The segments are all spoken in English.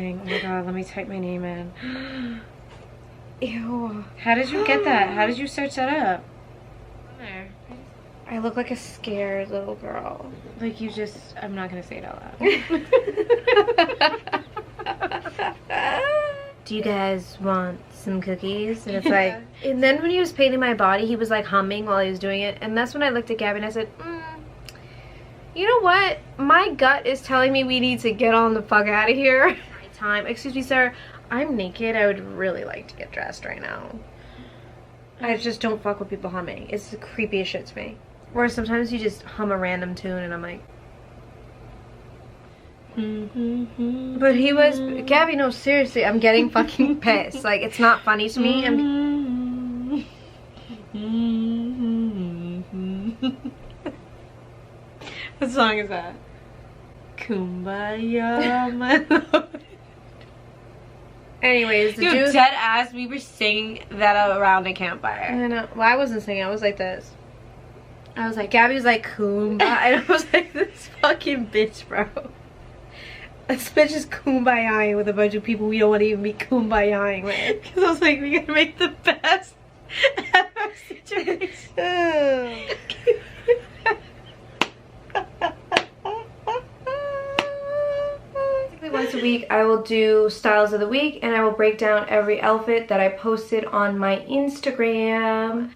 thing. Oh my god, let me type my name in. Ew. How did you get that? How did you search that up? There. I look like a scared little girl. Like you just, I'm not gonna say it out loud. Do you guys want some cookies? And it's like, and then when he was painting my body, he was like humming while he was doing it. And that's when I looked at Gabby and I said, you know what? My gut is telling me we need to get on the fuck out of here. Time. Excuse me, sir. I'm naked. I would really like to get dressed right now. I just don't fuck with people humming. It's the creepiest shit to me. Or sometimes you just hum a random tune and I'm like... But he was... Gabby, no, seriously, I'm getting fucking pissed. Like, it's not funny to me. What song is that? Kumbaya, my love. Anyways, the dude... dead ass, we were singing that around a campfire. I know. Well, I wasn't singing. I was like this. I was like, Gabby was like, Kumbaya. And I was like, this fucking bitch, bro. This bitch is kumbayaing with a bunch of people we don't want to even be kumbayaing with. Because I was like, we gotta make the best ever situation. Once a week I will do styles of the week and I will break down every outfit that I posted on my Instagram.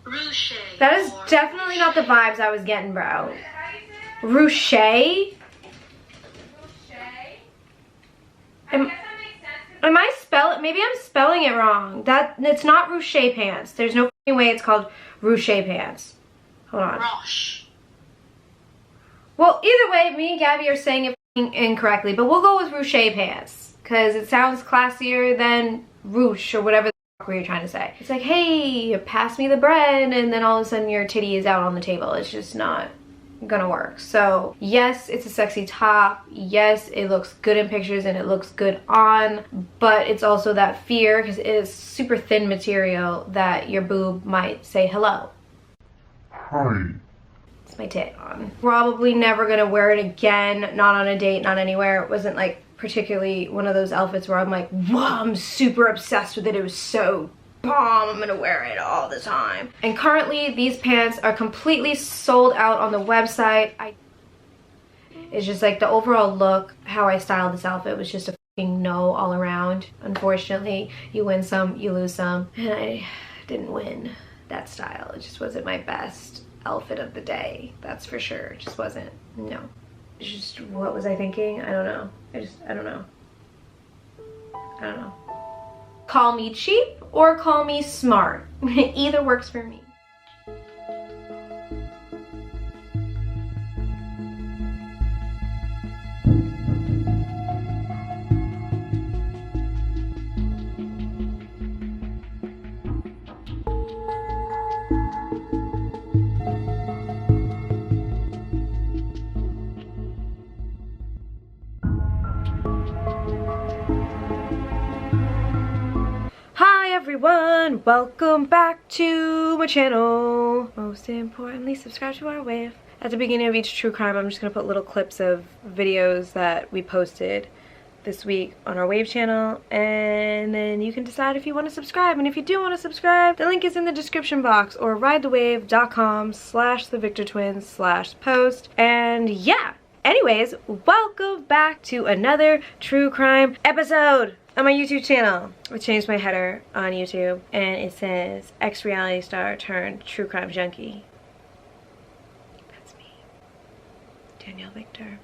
Ruche. That is definitely not the vibes I was getting, bro. Ruche? Am I spelling? Maybe I'm spelling it wrong. It's not ruche pants. There's no way it's called ruche pants. Hold on. Roche. Well, either way, me and Gabby are saying it incorrectly, but we'll go with ruche pants because it sounds classier than ruche or whatever the fuck we were trying to say. It's like, hey, pass me the bread, and then all of a sudden your titty is out on the table. It's just not gonna work. So yes, it's a sexy top. Yes, it looks good in pictures and it looks good on, but it's also that fear because it is super thin material that your boob might say hello. Hi. It's my tit on. Probably never gonna wear it again. Not on a date, not anywhere. It wasn't like particularly one of those outfits where I'm like, wow, I'm super obsessed with it. It was so bomb. I'm gonna wear it all the time. And currently these pants are completely sold out on the website. It's just like the overall look, how I styled this outfit was just a fucking no all around. Unfortunately, you win some, you lose some. And I didn't win that style. It just wasn't my best outfit of the day, that's for sure. It just wasn't. No. It's just, what was I thinking? I don't know. I don't know. I don't know. Call me cheap or call me smart. Either works for me. Everyone, welcome back to my channel. Most importantly, subscribe to our wave. At the beginning of each true crime, I'm just gonna put little clips of videos that we posted this week on our wave channel, and then you can decide if you want to subscribe. And if you do want to subscribe, the link is in the description box or ridethewave.com/thevictortwins/post. And yeah, anyways, welcome back to another true crime episode on my YouTube channel. I changed my header on YouTube and it says ex-reality star turned true crime junkie. That's me. Daniellevictor.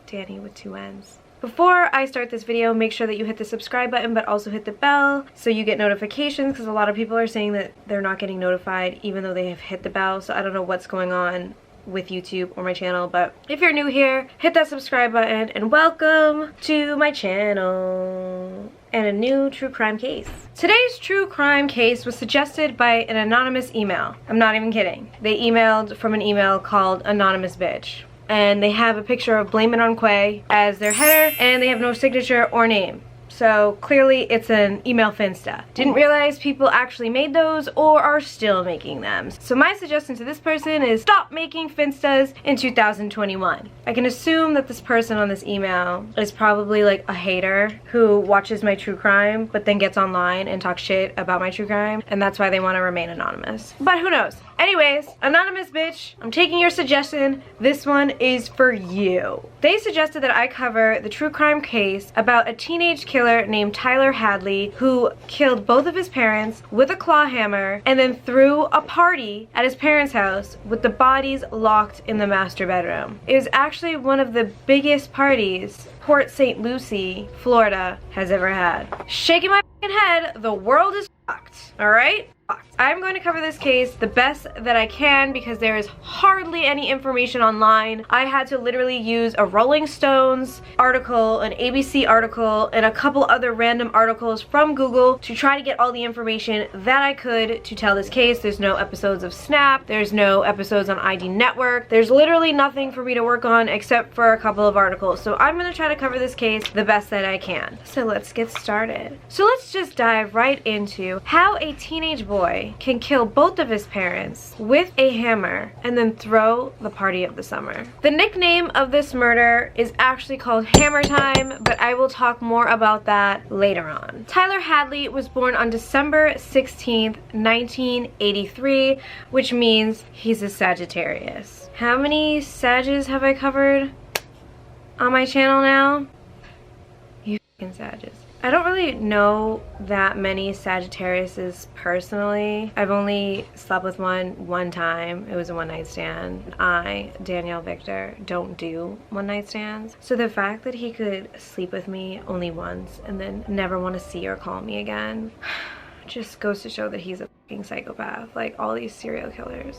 Danny with 2 N's. Before I start this video, make sure that you hit the subscribe button but also hit the bell so you get notifications, because a lot of people are saying that they're not getting notified even though they have hit the bell. So I don't know what's going on with YouTube or my channel, but if you're new here, hit that subscribe button and welcome to my channel and a new true crime case. Today's true crime case was suggested by an anonymous email. I'm not even kidding. They emailed from an email called Anonymous Bitch, and they have a picture of Blame It on Quay as their header, and they have no signature or name. So clearly it's an email finsta. Didn't realize people actually made those or are still making them. So my suggestion to this person is stop making finstas in 2021. I can assume that this person on this email is probably like a hater who watches my true crime but then gets online and talks shit about my true crime, and that's why they want to remain anonymous. But who knows? Anyways, anonymous bitch, I'm taking your suggestion. This one is for you. They suggested that I cover the true crime case about a teenage killer named Tyler Hadley who killed both of his parents with a claw hammer and then threw a party at his parents' house with the bodies locked in the master bedroom. It was actually one of the biggest parties Port St. Lucie, Florida has ever had. Shaking my fucking head, the world is fucked, alright? I'm going to cover this case the best that I can because there is hardly any information online. I had to literally use a Rolling Stones article, an ABC article, and a couple other random articles from Google to try to get all the information that I could to tell this case. There's no episodes of Snap, there's no episodes on ID Network, there's literally nothing for me to work on except for a couple of articles. So I'm going to try to cover this case the best that I can. So let's get started. So let's just dive right into how a teenage boy can kill both of his parents with a hammer and then throw the party of the summer. The nickname of this murder is actually called Hammer Time, but I will talk more about that later on. Tyler Hadley was born on December 16th, 1983, which means he's a Sagittarius. How many Sages have I covered on my channel now? You fucking Sages. I don't really know that many Sagittariuses personally. I've only slept with one time. It was a one-night stand. I, Daniellevictor, don't do one-night stands. So the fact that he could sleep with me only once and then never want to see or call me again just goes to show that he's a fucking psychopath, like all these serial killers.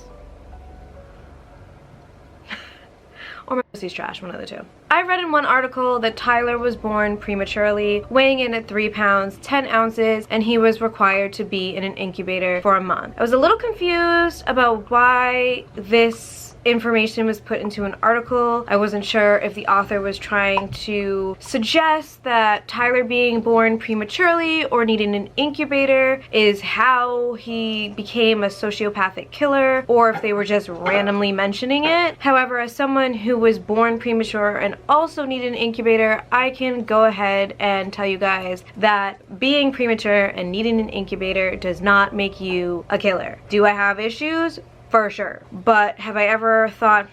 Or my pussy's trash, one of the two. I read in one article that Tyler was born prematurely, weighing in at 3 pounds, 10 ounces, and he was required to be in an incubator for a month. I was a little confused about why this information was put into an article. I wasn't sure if the author was trying to suggest that Tyler being born prematurely or needing an incubator is how he became a sociopathic killer, or if they were just randomly mentioning it. However, as someone who was born premature and also needed an incubator, I can go ahead and tell you guys that being premature and needing an incubator does not make you a killer. Do I have issues? For sure. But have I ever thought,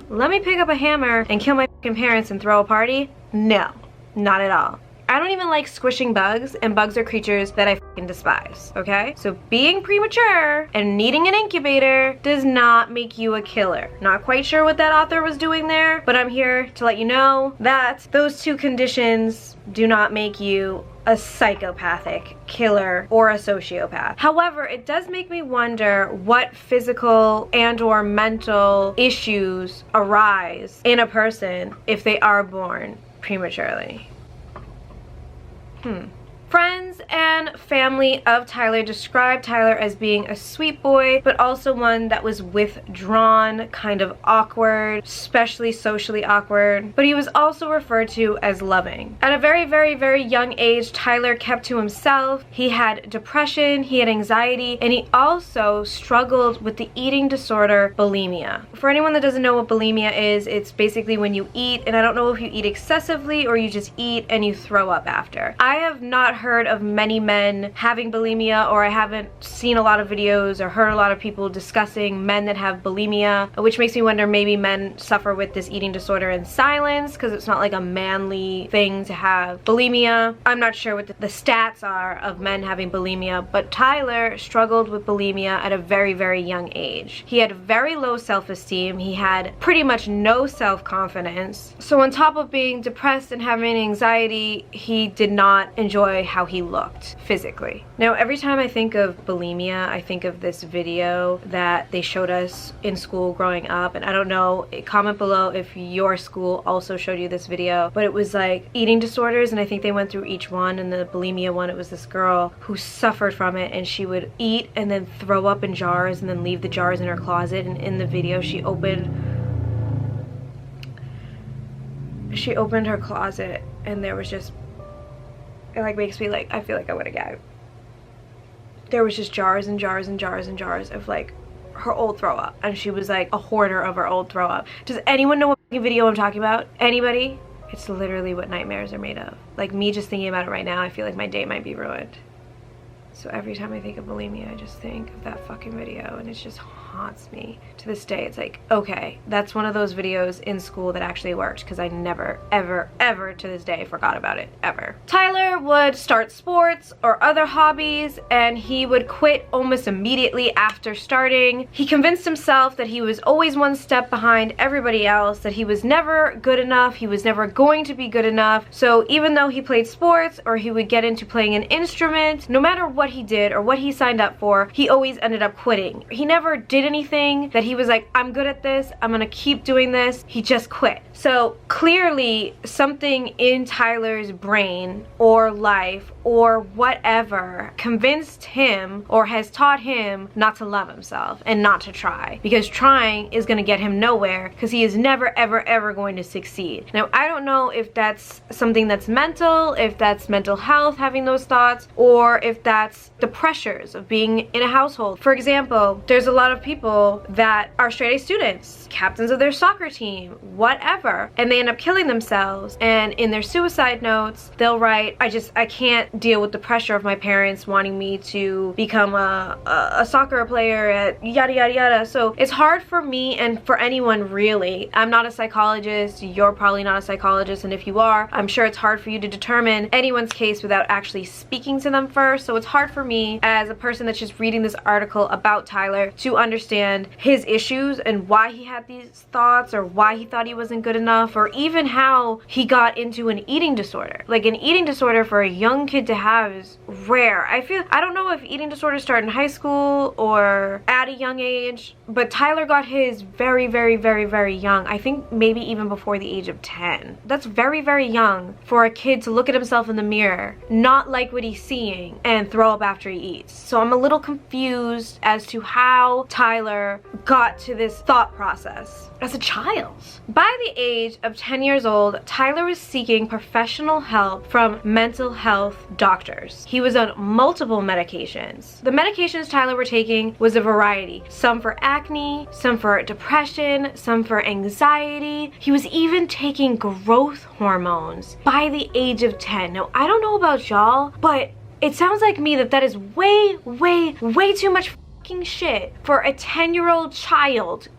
let me pick up a hammer and kill my fucking parents and throw a party? No, not at all. I don't even like squishing bugs, and bugs are creatures that I fucking despise, okay? So being premature and needing an incubator does not make you a killer. Not quite sure what that author was doing there, but I'm here to let you know that those two conditions do not make you a psychopathic killer or a sociopath. However, it does make me wonder what physical and or mental issues arise in a person if they are born prematurely. Friends and family of Tyler described Tyler as being a sweet boy, but also one that was withdrawn, kind of awkward, especially socially awkward. But he was also referred to as loving. At a very, very, very young age, Tyler kept to himself. He had depression, he had anxiety, and he also struggled with the eating disorder bulimia. For anyone that doesn't know what bulimia is, it's basically when you eat, and I don't know if you eat excessively or you just eat and you throw up after. I have not heard of many men having bulimia, or I haven't seen a lot of videos or heard a lot of people discussing men that have bulimia, which makes me wonder maybe men suffer with this eating disorder in silence because it's not like a manly thing to have bulimia. I'm not sure what the stats are of men having bulimia, but Tyler struggled with bulimia at a very, very young age. He had very low self-esteem. He had pretty much no self-confidence. So on top of being depressed and having anxiety, he did not enjoy how he looked physically. Now, every time I think of bulimia, I think of this video that they showed us in school growing up, and I don't know, comment below if your school also showed you this video, but it was like eating disorders, and I think they went through each one. And the bulimia one, it was this girl who suffered from it, and she would eat and then throw up in jars and then leave the jars in her closet. And in the video, she opened her closet and there was just It like makes me like, I feel like I would have gag. There was just jars and jars and jars and jars of like her old throw up, and she was like a hoarder of her old throw up. Does anyone know what video I'm talking about? Anybody? It's literally what nightmares are made of. Like, me just thinking about it right now, I feel like my day might be ruined. So every time I think of bulimia, I just think of that fucking video, and it just haunts me. To this day, it's like, okay, that's one of those videos in school that actually worked, because I never, ever, ever to this day forgot about it, ever. Tyler would start sports or other hobbies, and he would quit almost immediately after starting. He convinced himself that he was always one step behind everybody else, that he was never good enough, he was never going to be good enough. So even though he played sports or he would get into playing an instrument, no matter what he did or what he signed up for, he always ended up quitting. He never did anything that he was like, I'm good at this, I'm gonna keep doing this. He just quit. So clearly something in Tyler's brain or life or whatever convinced him or has taught him not to love himself and not to try, because trying is going to get him nowhere, because he is never ever ever going to succeed. Now, I don't know if that's something that's mental, if that's mental health having those thoughts, or if that's the pressures of being in a household. For example, there's a lot of people that are straight A students, captains of their soccer team, whatever, and they end up killing themselves, and in their suicide notes they'll write, I can't deal with the pressure of my parents wanting me to become a soccer player at yada yada yada. So it's hard for me and for anyone really. I'm not a psychologist, you're probably not a psychologist, and if you are, I'm sure it's hard for you to determine anyone's case without actually speaking to them first. So it's hard for me as a person that's just reading this article about Tyler to understand his issues and why he had these thoughts, or why he thought he wasn't good enough, or even how he got into an eating disorder. Like, an eating disorder for a young kid to have is rare. I don't know if eating disorders start in high school or at a young age, but Tyler got his very, very, very, very young. I think maybe even before the age of 10. That's very, very young for a kid to look at himself in the mirror, not like what he's seeing, and throw up after he eats. So I'm a little confused as to how Tyler got to this thought process as a child. By the age of 10 years old, Tyler was seeking professional help from mental health doctors. He was on multiple medications. The medications Tyler were taking was a variety. Some for acne, some for depression, some for anxiety. He was even taking growth hormones by the age of 10. Now, I don't know about y'all, but it sounds like me that is way, way, way too much fucking shit for a 10-year-old child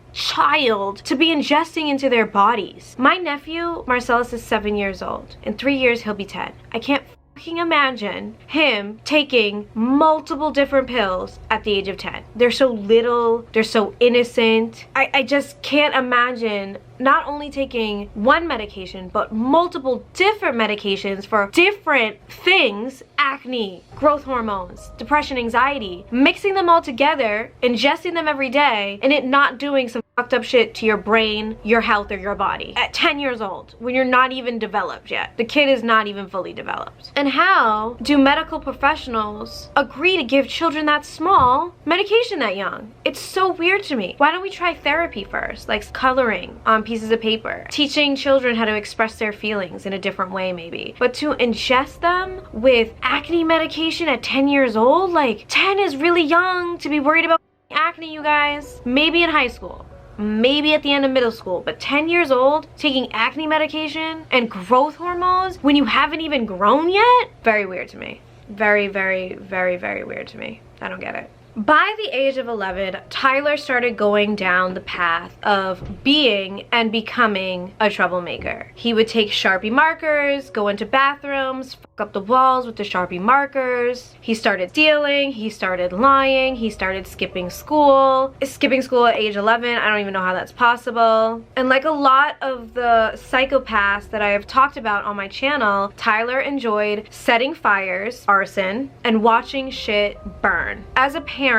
to be ingesting into their bodies. My nephew, Marcellus, is 7 years old. In 3 years, he'll be 10. I can't fucking imagine him taking multiple different pills at the age of 10. They're so little, they're so innocent. I just can't imagine not only taking one medication, but multiple different medications for different things, acne, growth hormones, depression, anxiety, mixing them all together, ingesting them every day, and it not doing some fucked up shit to your brain, your health, or your body. At 10 years old, when you're not even developed yet. The kid is not even fully developed. And how do medical professionals agree to give children that small medication that young? It's so weird to me. Why don't we try therapy first? Like coloring on pieces of paper. Teaching children how to express their feelings in a different way maybe. But to ingest them with acne medication at 10 years old? Like, 10 is really young to be worried about acne, you guys. Maybe in high school. Maybe at the end of middle school, but 10 years old taking acne medication and growth hormones when you haven't even grown yet? Very weird to me. Very, very, very, very weird to me. I don't get it. By the age of 11, Tyler started going down the path of being and becoming a troublemaker. He would take Sharpie markers, go into bathrooms, fuck up the walls with the Sharpie markers. He started stealing, he started lying, he started skipping school. Skipping school at age 11, I don't even know how that's possible. And like a lot of the psychopaths that I have talked about on my channel, Tyler enjoyed setting fires, arson, and watching shit burn. As a parent,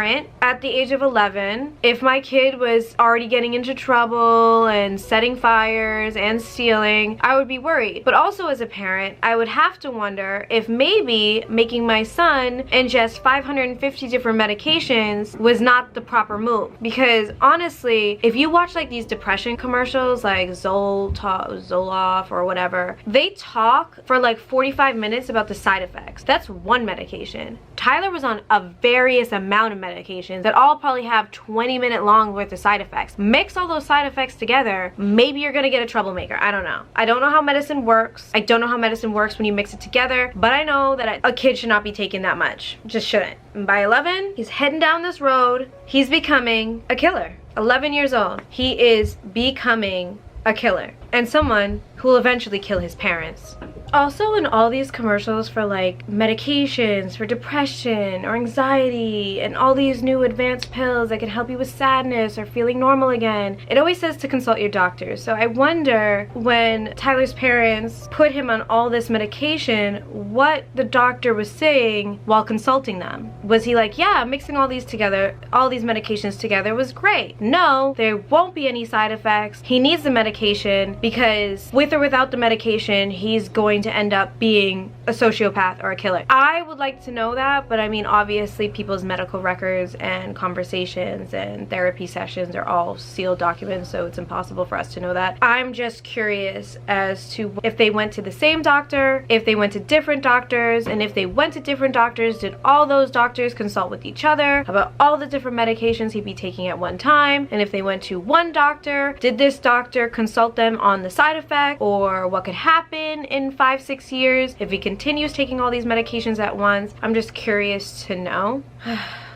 at the age of 11, if my kid was already getting into trouble and setting fires and stealing, I would be worried. But also as a parent, I would have to wonder, wonder if maybe making my son ingest 550 different medications was not the proper move. Because honestly, if you watch like these depression commercials like Zoloft or whatever, they talk for like 45 minutes about the side effects. That's one medication. Tyler was on a various amount of medications that all probably have 20-minute long worth of side effects. Mix all those side effects together, maybe you're gonna get a troublemaker. I don't know. I don't know how medicine works. I don't know how medicine works when you mix it together, but I know that a kid should not be taking that much. Just shouldn't. And by 11, he's heading down this road. He's becoming a killer. 11 years old. He is becoming a killer. And someone who will eventually kill his parents. Also, in all these commercials for like medications for depression or anxiety and all these new advanced pills that can help you with sadness or feeling normal again, it always says to consult your doctor. So I wonder, when Tyler's parents put him on all this medication, what the doctor was saying while consulting them. Was he like, yeah, mixing all these together, all these medications together was great. No, there won't be any side effects. He needs the medication because with or without the medication, he's going to end up being a sociopath or a killer. I would like to know that, but I mean, obviously people's medical records and conversations and therapy sessions are all sealed documents, so it's impossible for us to know that. I'm just curious as to if they went to the same doctor, if they went to different doctors, and if they went to different doctors, did all those doctors consult with each other about all the different medications he'd be taking at one time? And if they went to one doctor, did this doctor consult them on the side effect or what could happen in 5-6 years if he continues taking all these medications at once? I'm just curious to know.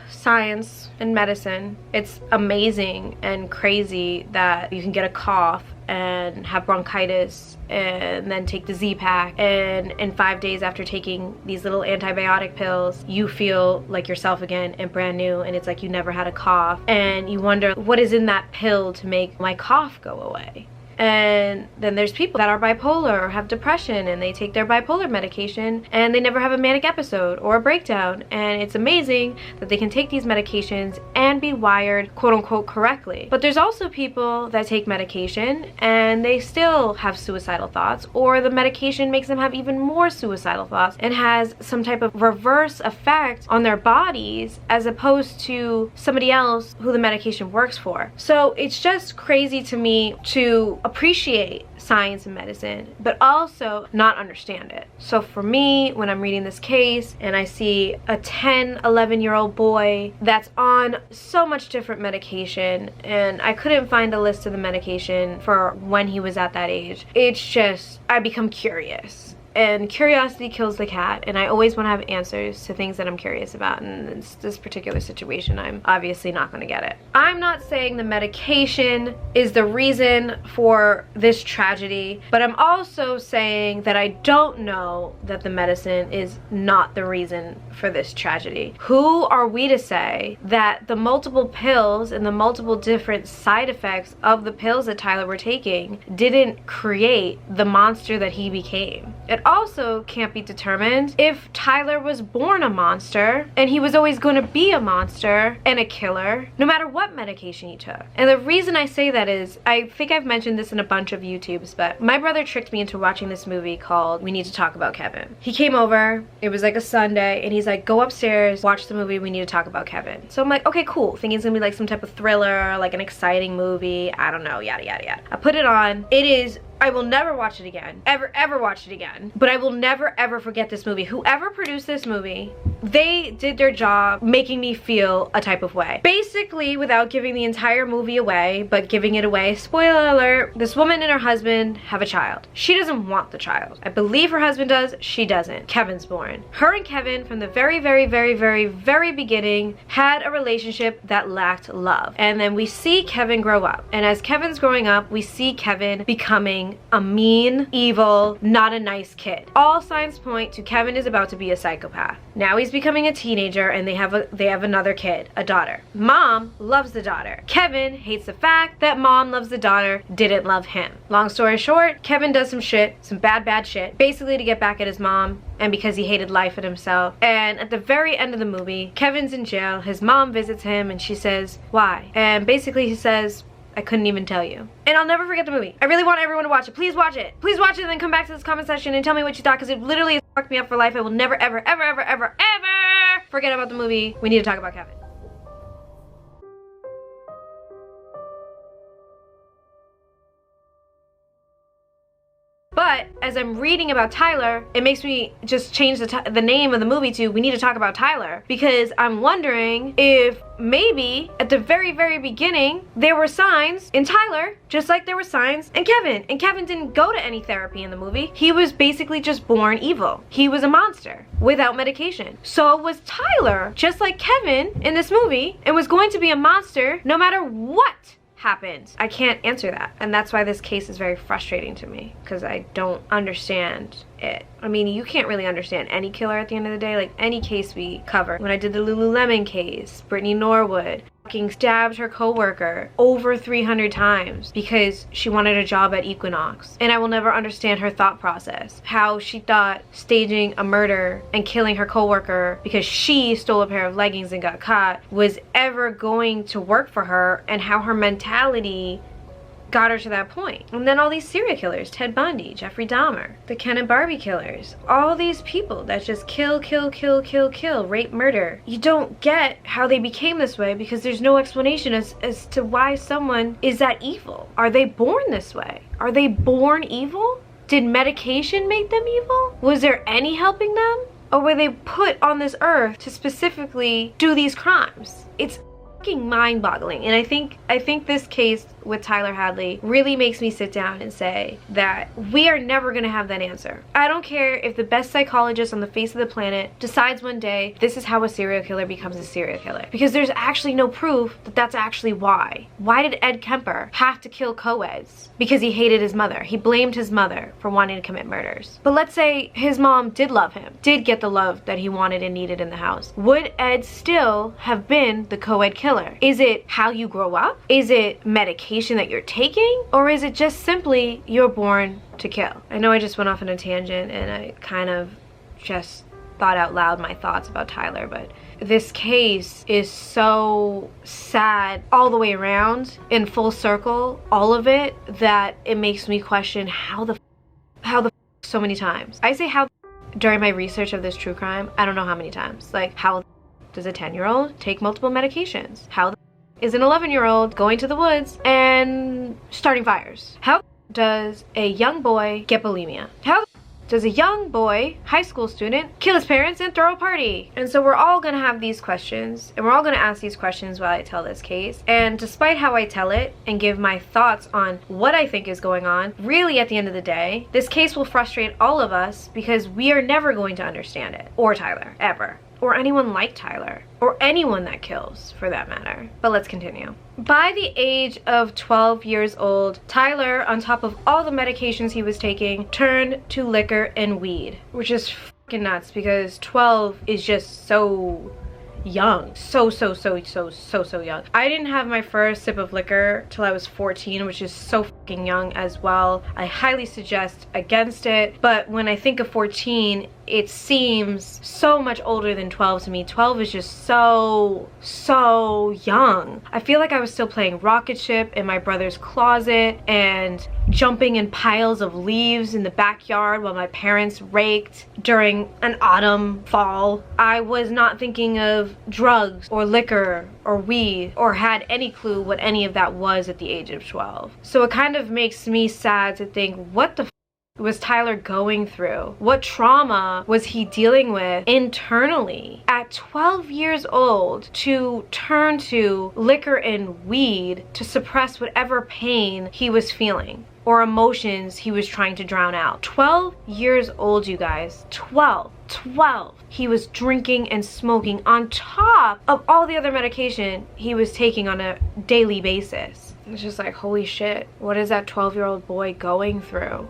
Science and medicine, it's amazing and crazy that you can get a cough and have bronchitis and then take the Z-Pack, and in 5 days after taking these little antibiotic pills, you feel like yourself again and brand new, and it's like you never had a cough, and you wonder what is in that pill to make my cough go away. And then there's people that are bipolar or have depression and they take their bipolar medication and they never have a manic episode or a breakdown, and it's amazing that they can take these medications and be wired quote unquote correctly. But there's also people that take medication and they still have suicidal thoughts, or the medication makes them have even more suicidal thoughts and has some type of reverse effect on their bodies as opposed to somebody else who the medication works for. So it's just crazy to me to appreciate science and medicine, but also not understand it. So for me, when I'm reading this case and I see a 10, 11-year-old boy that's on so much different medication, and I couldn't find a list of the medication for when he was at that age, it's just, I become curious. And curiosity kills the cat, and I always want to have answers to things that I'm curious about, and in this particular situation, I'm obviously not going to get it. I'm not saying the medication is the reason for this tragedy, but I'm also saying that I don't know that the medicine is not the reason for this tragedy. Who are we to say that the multiple pills and the multiple different side effects of the pills that Tyler were taking didn't create the monster that he became? It also can't be determined if Tyler was born a monster and he was always going to be a monster and a killer no matter what medication he took. And the reason I say that is, I think I've mentioned this in a bunch of YouTubes, but my brother tricked me into watching this movie called We Need to Talk About Kevin. He came over, it was like a Sunday, and he's like, go upstairs, watch the movie, we need to talk about Kevin. So I'm like, okay, cool, thinking it's gonna be like some type of thriller, like an exciting movie, I don't know, yada yada yada. I put it on. It is, I will never watch it again, ever watch it again, but I will never ever forget this movie. Whoever produced this movie, they did their job making me feel a type of way. Basically, without giving the entire movie away, but giving it away, spoiler alert, this woman and her husband have a child. She doesn't want the child. I believe her husband does, she doesn't. Kevin's born. Her and Kevin, from the very beginning, had a relationship that lacked love. And then we see Kevin grow up. And as Kevin's growing up, we see Kevin becoming a mean, evil, not a nice kid. All signs point to Kevin is about to be a psychopath. Now he's becoming a teenager and they have another kid, a daughter. Mom loves the daughter. Kevin hates the fact that mom loves the daughter, didn't love him. Long story short, Kevin does some shit, some bad shit, basically to get back at his mom and because he hated life and himself. And at the very end of the movie, Kevin's in jail, his mom visits him and she says, why? And basically he says, I couldn't even tell you. And I'll never forget the movie. I really want everyone to watch it. Please watch it. Please watch it and then come back to this comment section and tell me what you thought, because it literally is fucked me up for life. I will never, ever, ever, ever, ever, ever forget about the movie. We need to talk about Kevin. But as I'm reading about Tyler, it makes me just change the name of the movie to We Need to Talk About Tyler, because I'm wondering if maybe at the very, very beginning there were signs in Tyler just like there were signs in Kevin. And Kevin didn't go to any therapy in the movie. He was basically just born evil. He was a monster without medication. So was Tyler just like Kevin in this movie and was going to be a monster no matter what happened? I can't answer that, and that's why this case is very frustrating to me, because I don't understand it. I mean, you can't really understand any killer at the end of the day. Like any case we cover, when I did the Lululemon case, Brittany Norwood fucking stabbed her coworker over 300 times because she wanted a job at Equinox, and I will never understand her thought process, how she thought staging a murder and killing her coworker because she stole a pair of leggings and got caught was ever going to work for her, and how her mentality got her to that point. And then all these serial killers, Ted Bundy, Jeffrey Dahmer, the Ken and Barbie killers, all these people that just kill, rape, murder. You don't get how they became this way because there's no explanation as to why someone is that evil. Are they born this way? Are they born evil? Did medication make them evil? Was there any helping them? Or were they put on this earth to specifically do these crimes? It's mind-boggling. And I think this case with Tyler Hadley really makes me sit down and say that we are never going to have that answer. I don't care if the best psychologist on the face of the planet decides one day this is how a serial killer becomes a serial killer, because there's actually no proof that that's actually why. Why did Ed Kemper have to kill co-eds? Because he hated his mother. He blamed his mother for wanting to commit murders. But let's say his mom did love him, did get the love that he wanted and needed in the house. Would Ed still have been the co-ed killer? Is it how you grow up? Is it medication that you're taking? Or is it just simply you're born to kill? I know I just went off on a tangent and I kind of just thought out loud my thoughts about Tyler, but this case is so sad all the way around, in full circle, all of it, that it makes me question how the so many times. I say how during my research of this true crime, I don't know how many times. Like, how does a 10-year-old take multiple medications? How is an 11-year-old going to the woods and starting fires? How does a young boy get bulimia? How does a young boy, high school student, kill his parents and throw a party? And so we're all gonna have these questions, and we're all gonna ask these questions while I tell this case. And despite how I tell it and give my thoughts on what I think is going on, really at the end of the day, this case will frustrate all of us because we are never going to understand it. Or Tyler, ever. Or anyone like Tyler, or anyone that kills for that matter. But let's continue. By the age of 12 years old, Tyler, on top of all the medications he was taking, turned to liquor and weed, which is fucking nuts because 12 is just so young. So young. I didn't have my first sip of liquor till I was 14, which is so fucking young as well. I highly suggest against it, but when I think of 14, it seems so much older than 12 to me. 12 is just so young. I feel like I was still playing rocket ship in my brother's closet and jumping in piles of leaves in the backyard while my parents raked during an autumn fall. I was not thinking of drugs or liquor or weed or had any clue what any of that was at the age of 12. So it kind of makes me sad to think, what the was Tyler going through? What trauma was he dealing with internally at 12 years old to turn to liquor and weed to suppress whatever pain he was feeling or emotions he was trying to drown out? 12 years old, you guys. 12. He was drinking and smoking on top of all the other medication he was taking on a daily basis. It's just like, holy shit, what is that 12-year-old boy going through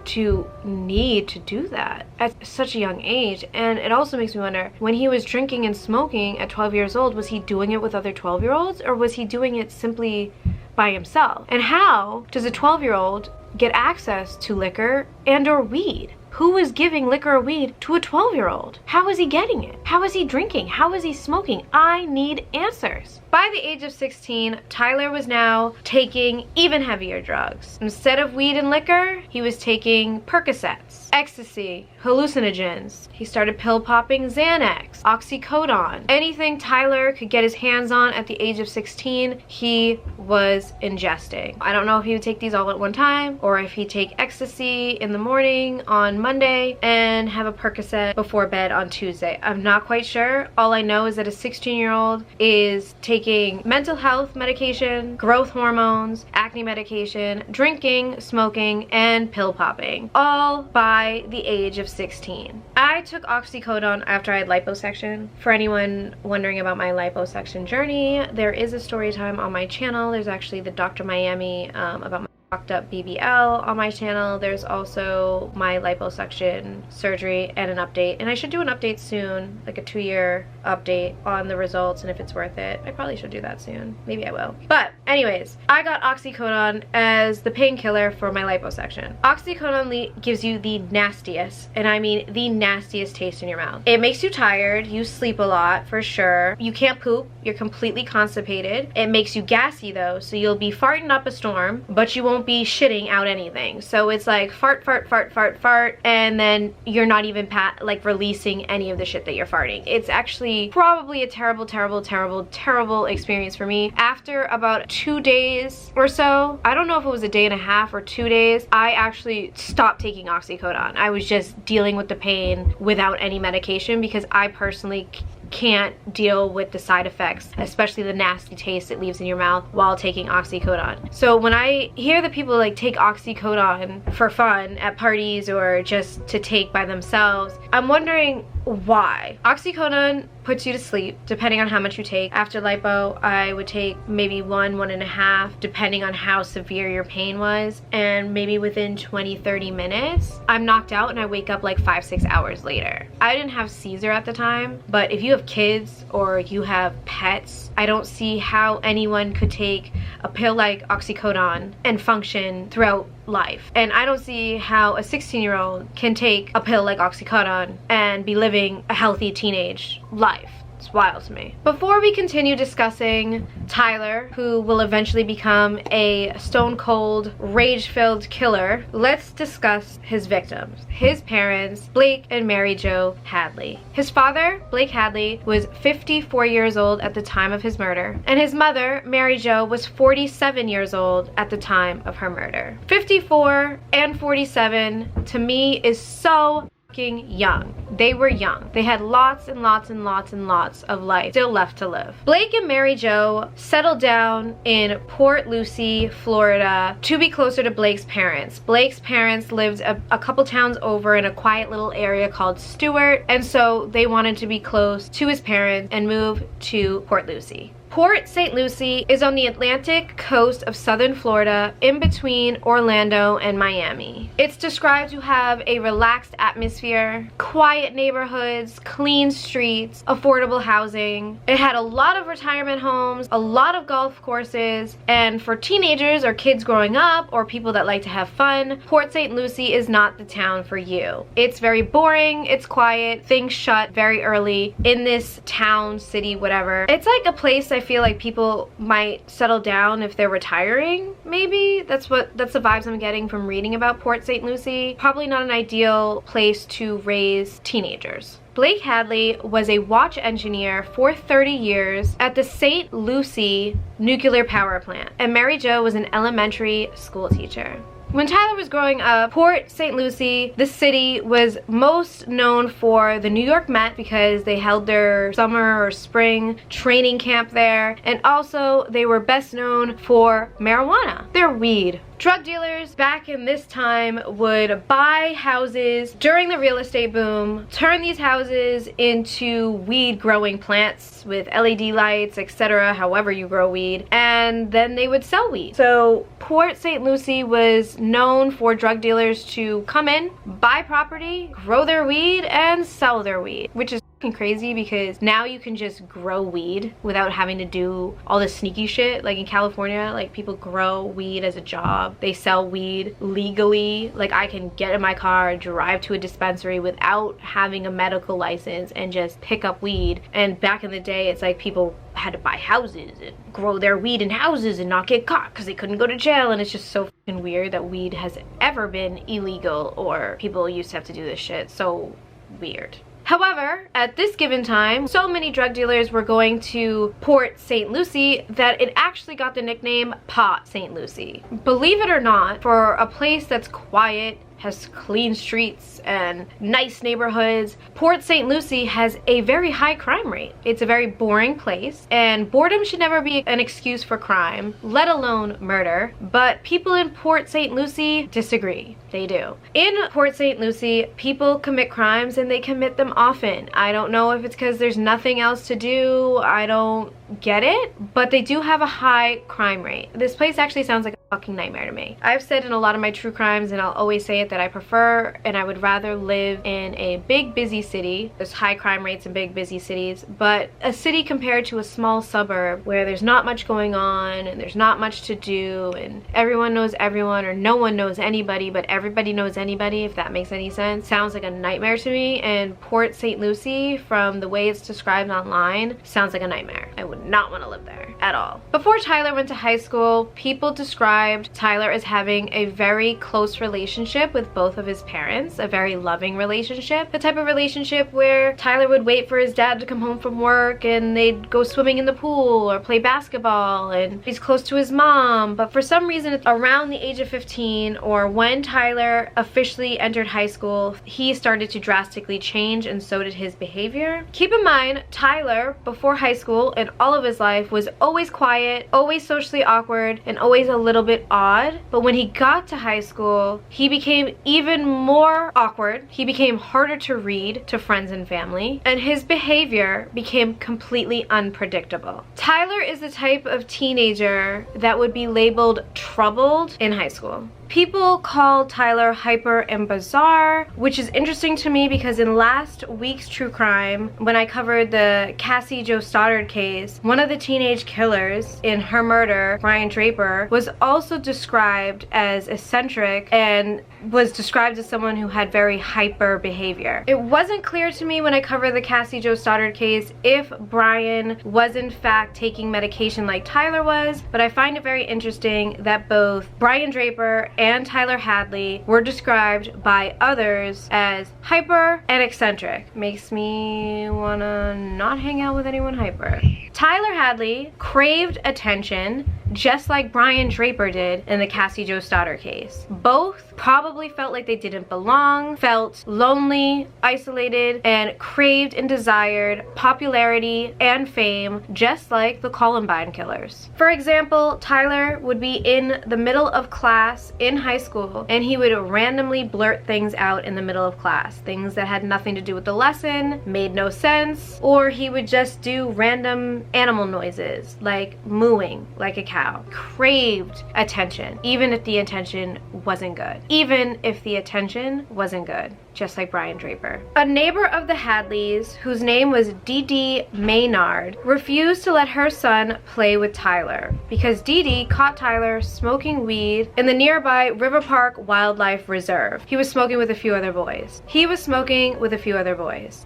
to need to do that at such a young age? And it also makes me wonder, when he was drinking and smoking at 12 years old, was he doing it with other 12-year-olds or was he doing it simply by himself? And how does a 12-year-old get access to liquor and or weed? Who was giving liquor or weed to a 12-year-old? How is he getting it? How is he drinking? How is he smoking? I need answers. By the age of 16, Tyler was now taking even heavier drugs. Instead of weed and liquor, he was taking Percocets. ecstasy, hallucinogens. He started pill popping Xanax, oxycodone. Anything Tyler could get his hands on at the age of 16, he was ingesting. I don't know if he would take these all at one time or if he'd take ecstasy in the morning on Monday and have a Percocet before bed on Tuesday. I'm not quite sure. All I know is that a 16-year-old is taking mental health medication, growth hormones, acne medication, drinking, smoking, and pill popping, all by the age of 16. I took oxycodone after I had liposuction. For anyone wondering about my liposuction journey, there is a story time on my channel. There's actually the Dr. Miami about my fucked up BBL on my channel. There's also my liposuction surgery and an update, and I should do an update soon, like a 2-year update on the results and if it's worth it. I probably should do that soon. Maybe I will. But anyways, I got oxycodone as the painkiller for my liposuction. Oxycodone gives you the nastiest, and I mean the nastiest taste in your mouth. It makes you tired, you sleep a lot for sure, you can't poop, you're completely constipated. It makes you gassy though, so you'll be farting up a storm, but you won't be shitting out anything. So it's like fart, fart, fart, fart, fart, and then you're not even like releasing any of the shit that you're farting. It's actually probably a terrible, terrible, terrible, terrible experience for me. After about 2 days or so, I don't know if it was a day and a half or 2 days, I actually stopped taking oxycodone. I was just dealing with the pain without any medication because I personally can't deal with the side effects, especially the nasty taste it leaves in your mouth while taking oxycodone. So when I hear that people like take oxycodone for fun at parties or just to take by themselves, I'm wondering why. Oxycodone puts you to sleep depending on how much you take. After lipo, I would take maybe 1.5 depending on how severe your pain was, and maybe within 20-30 minutes I'm knocked out and I wake up like 5-6 hours later. I didn't have Caesar at the time, but if you have kids or you have pets, I don't see how anyone could take a pill like oxycodone and function throughout life. And I don't see how a 16-year-old can take a pill like oxycodone and be living a healthy teenage life. It's wild to me. Before we continue discussing Tyler, who will eventually become a stone cold, rage-filled killer, let's discuss his victims. His parents, Blake and Mary Jo Hadley. His father, Blake Hadley, was 54 years old at the time of his murder, and his mother, Mary Jo, was 47 years old at the time of her murder. 54 and 47 to me is so young. They were young. They had lots and lots and lots and lots of life still left to live. Blake and Mary Jo settled down in Port Lucie, Florida to be closer to Blake's parents. Blake's parents lived a couple towns over in a quiet little area called Stewart, and so they wanted to be close to his parents and move to Port Lucie. Port St. Lucie is on the Atlantic coast of southern Florida, in between Orlando and Miami. It's described to have a relaxed atmosphere, quiet neighborhoods, clean streets, affordable housing. It had a lot of retirement homes, a lot of golf courses, and for teenagers or kids growing up or people that like to have fun, Port St. Lucie is not the town for you. It's very boring, it's quiet, things shut very early in this town, city, whatever. It's like a place I feel like people might settle down if they're retiring, maybe. That's the vibes I'm getting from reading about Port St. Lucie. Probably not an ideal place to raise teenagers. Blake Hadley was a watch engineer for 30 years at the St. Lucie nuclear power plant, and Mary Jo was an elementary school teacher. When Tyler was growing up, Port St. Lucie, the city, was most known for the New York Met because they held their summer or spring training camp there, and also they were best known for marijuana, their weed. Drug dealers back in this time would buy houses during the real estate boom, turn these houses into weed growing plants with LED lights, etc., however you grow weed, and then they would sell weed. So Port St. Lucie was known for drug dealers to come in, buy property, grow their weed, and sell their weed, which is crazy because now you can just grow weed without having to do all this sneaky shit. Like in California, like people grow weed as a job. They sell weed legally. Like I can get in my car, drive to a dispensary without having a medical license and just pick up weed. And back in the day, it's like people had to buy houses and grow their weed in houses and not get caught because they couldn't go to jail. And it's just so fucking weird that weed has ever been illegal or people used to have to do this shit. So weird. However, at this given time, so many drug dealers were going to Port St. Lucie that it actually got the nickname Pot St. Lucie. Believe it or not, for a place that's quiet, has clean streets and nice neighborhoods, Port St. Lucie has a very high crime rate. It's a very boring place, and boredom should never be an excuse for crime, let alone murder. But people in Port St. Lucie disagree. They do. In Port St. Lucie, people commit crimes and they commit them often. I don't know if it's because there's nothing else to do. I don't get it, but they do have a high crime rate. This place actually sounds like a fucking nightmare to me. I've said in a lot of my true crimes, and I'll always say it, that I prefer and I would rather live in a big busy city. There's high crime rates in big busy cities, but a city compared to a small suburb where there's not much going on and there's not much to do and everyone knows everyone, or no one knows anybody but everybody knows anybody, if that makes any sense, sounds like a nightmare to me. And Port St. Lucie, from the way it's described online, sounds like a nightmare. I would not want to live there at all. Before Tyler went to high school, people described Tyler as having a very close relationship with both of his parents, a very loving relationship, the type of relationship where Tyler would wait for his dad to come home from work and they'd go swimming in the pool or play basketball, and he's close to his mom. But for some reason, it's around the age of 15, or when Tyler officially entered high school, he started to drastically change, and so did his behavior. Keep in mind, Tyler, before high school and all of his life, was always quiet, always socially awkward, and always a little bit odd. But when he got to high school, he became even more awkward. He became harder to read to friends and family, and his behavior became completely unpredictable. Tyler is the type of teenager that would be labeled troubled in high school. People call Tyler hyper and bizarre, which is interesting to me because in last week's true crime, when I covered the Cassie Jo Stoddard case, one of the teenage killers in her murder, Brian Draper, was also described as eccentric and was described as someone who had very hyper behavior. It wasn't clear to me when I covered the Cassie Jo Stoddard case if Brian was in fact taking medication like Tyler was, but I find it very interesting that both Brian Draper and Tyler Hadley were described by others as hyper and eccentric. Makes me wanna not hang out with anyone hyper. Tyler Hadley craved attention just like Brian Draper did in the Cassie Jo Stoddard case. Both probably felt like they didn't belong, felt lonely, isolated, and craved and desired popularity and fame just like the Columbine killers. For example, Tyler would be in the middle of class in high school and he would randomly blurt things out in the middle of class, things that had nothing to do with the lesson, made no sense, or he would just do random animal noises like mooing like a cow. Craved attention, even if the attention wasn't good. Even if the attention wasn't good. Just like Brian Draper. A neighbor of the Hadleys, whose name was Dee Dee Maynard, refused to let her son play with Tyler because Dee Dee caught Tyler smoking weed in the nearby River Park Wildlife Reserve. He was smoking with a few other boys.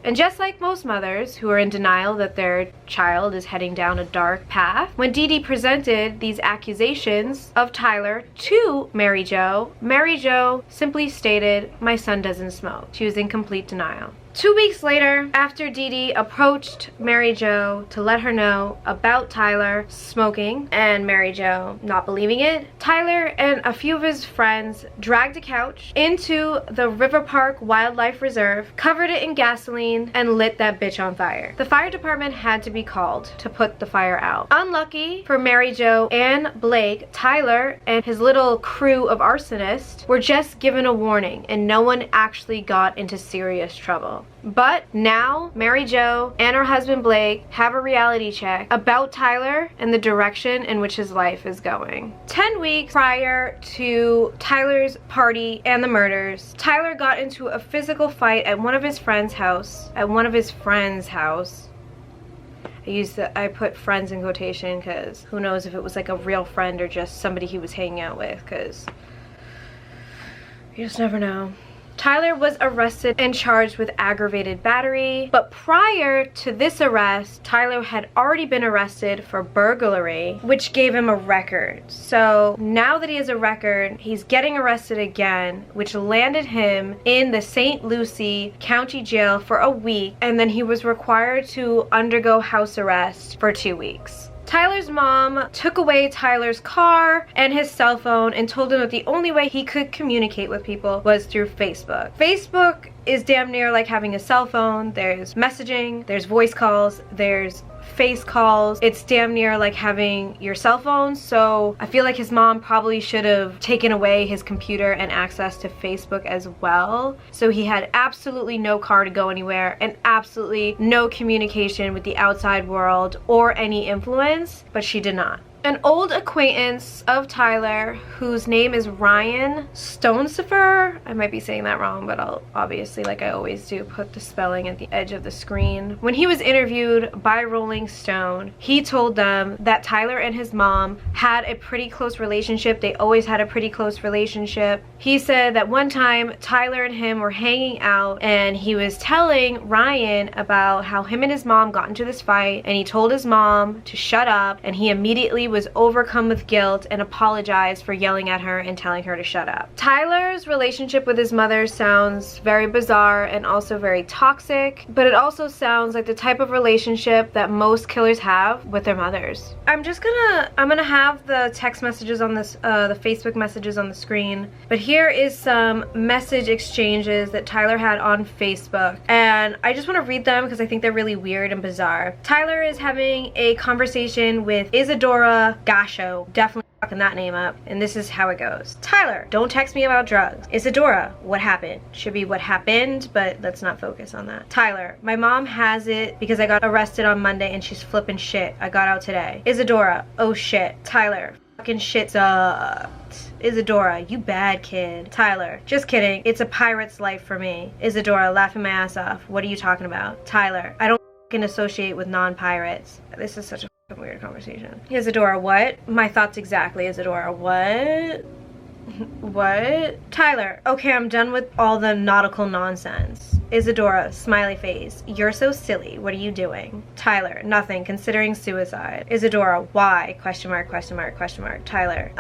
And just like most mothers who are in denial that their child is heading down a dark path, when Dee Dee presented these accusations of Tyler to Mary Jo simply stated, "My son doesn't smoke." She was in complete denial. 2 weeks later, after Dee Dee approached Mary Jo to let her know about Tyler smoking, and Mary Jo not believing it, Tyler and a few of his friends dragged a couch into the River Park Wildlife Reserve, covered it in gasoline, and lit that bitch on fire. The fire department had to be called to put the fire out. Unlucky for Mary Jo and Blake, Tyler and his little crew of arsonists were just given a warning, and no one actually got into serious trouble. But now Mary Jo and her husband Blake have a reality check about Tyler and the direction in which his life is going. 10 weeks prior to Tyler's party and the murders, Tyler got into a physical fight at one of his friend's house. I put friends in quotation because who knows if it was like a real friend or just somebody he was hanging out with, because you just never know. Tyler was arrested and charged with aggravated battery, but prior to this arrest, Tyler had already been arrested for burglary, which gave him a record. So now that he has a record, he's getting arrested again, which landed him in the St. Lucie County Jail for a week, and then he was required to undergo house arrest for 2 weeks. Tyler's mom took away Tyler's car and his cell phone and told him that the only way he could communicate with people was through Facebook. Facebook is damn near like having a cell phone. There's messaging, there's voice calls, there's face calls. It's damn near like having your cell phone. So I feel like his mom probably should have taken away his computer and access to Facebook as well. So he had absolutely no car to go anywhere and absolutely no communication with the outside world or any influence, but she did not. An old acquaintance of Tyler, whose name is Ryan Stonesifer, I might be saying that wrong, but I'll obviously, like I always do, put the spelling at the edge of the screen. When he was interviewed by Rolling Stone, he told them that Tyler and his mom had a pretty close relationship. They always had a pretty close relationship. He said that one time Tyler and him were hanging out and he was telling Ryan about how him and his mom got into this fight, and he told his mom to shut up, and he immediately was overcome with guilt and apologized for yelling at her and telling her to shut up. Tyler's relationship with his mother sounds very bizarre and also very toxic, but it also sounds like the type of relationship that most killers have with their mothers. I'm gonna have the text messages on this, the Facebook messages on the screen, but here is some message exchanges that Tyler had on Facebook, and I just want to read them because I think they're really weird and bizarre. Tyler is having a conversation with Isadora Gasho, definitely fucking that name up, and this is how it goes. Tyler, don't text me about drugs. Isadora, what happened? Should be what happened, but let's not focus on that. Tyler, my mom has it because I got arrested on Monday and she's flipping shit. I got out today. Isadora, oh shit. Tyler, fucking shit sucked. Isadora, you bad kid. Tyler, just kidding. It's a pirate's life for me. Isadora, laughing my ass off. What are you talking about? Tyler, I don't fucking associate with non-pirates. This is such a weird conversation. Isadora, what? My thoughts exactly, Isadora. What? What? Tyler, okay, I'm done with all the nautical nonsense. Isadora, smiley face. You're so silly. What are you doing? Tyler, nothing, considering suicide. Isadora, why? Question mark, question mark, question mark. Tyler,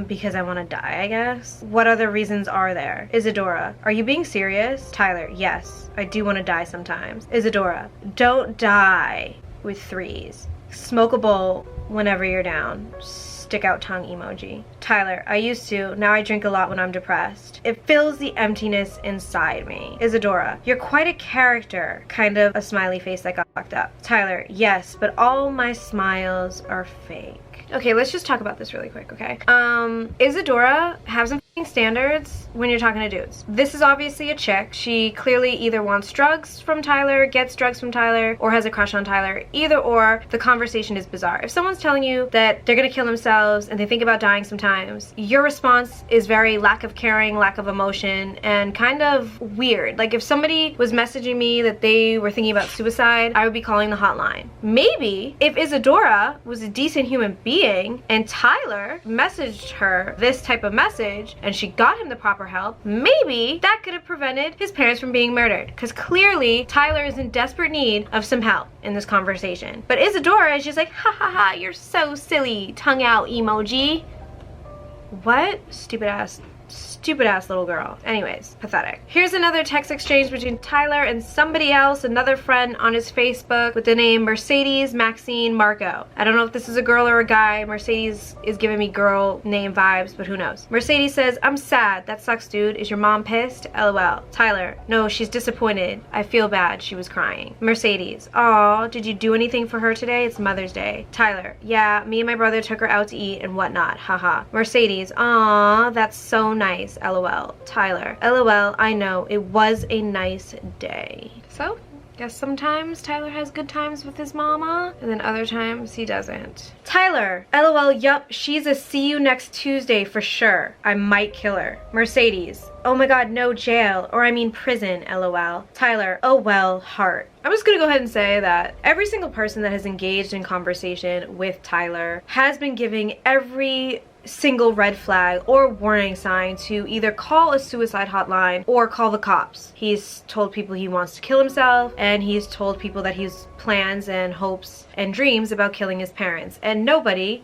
because I want to die, I guess. What other reasons are there? Isadora, are you being serious? Tyler, yes, I do want to die sometimes. Isadora, don't die with 3s. Smoke a bowl whenever you're down. Stick out tongue emoji. Tyler, I used to. Now I drink a lot when I'm depressed. It fills the emptiness inside me. Isadora, you're quite a character. Kind of a smiley face that got fucked up. Tyler, yes, but all my smiles are fake. Okay, let's just talk about this really quick, okay? Isadora, have some standards when you're talking to dudes. This is obviously a chick. She clearly either wants drugs from Tyler, gets drugs from Tyler, or has a crush on Tyler. Either or, the conversation is bizarre. If someone's telling you that they're gonna kill themselves and they think about dying sometimes, your response is very lack of caring, lack of emotion, and kind of weird. Like if somebody was messaging me that they were thinking about suicide, I would be calling the hotline. Maybe if Isadora was a decent human being and Tyler messaged her this type of message and she got him the proper help, maybe that could have prevented his parents from being murdered, because clearly Tyler is in desperate need of some help in this conversation. But Isadora is just like, ha ha ha, you're so silly, tongue out emoji. What? Stupid ass little girl. Anyways, pathetic. Here's another text exchange between Tyler and somebody else, another friend on his Facebook with the name Mercedes Maxine Marco. I don't know if this is a girl or a guy. Mercedes is giving me girl name vibes, but who knows. Mercedes says, I'm sad. That sucks, dude. Is your mom pissed? LOL. Tyler, no, she's disappointed. I feel bad. She was crying. Mercedes, aw, did you do anything for her today? It's Mother's Day. Tyler, yeah, me and my brother took her out to eat and whatnot. Haha. Mercedes, aw, that's so nice, LOL. Tyler, LOL, I know, it was a nice day. So, guess sometimes Tyler has good times with his mama, and then other times he doesn't. Tyler, LOL, yup, she's a see you next Tuesday for sure. I might kill her. Mercedes, oh my god, no jail, or I mean prison, LOL. Tyler, oh well, heart. I'm just gonna go ahead and say that every single person that has engaged in conversation with Tyler has been giving every single red flag or warning sign to either call a suicide hotline or call the cops. He's told people he wants to kill himself, and he's told people that he's plans and hopes and dreams about killing his parents. And nobody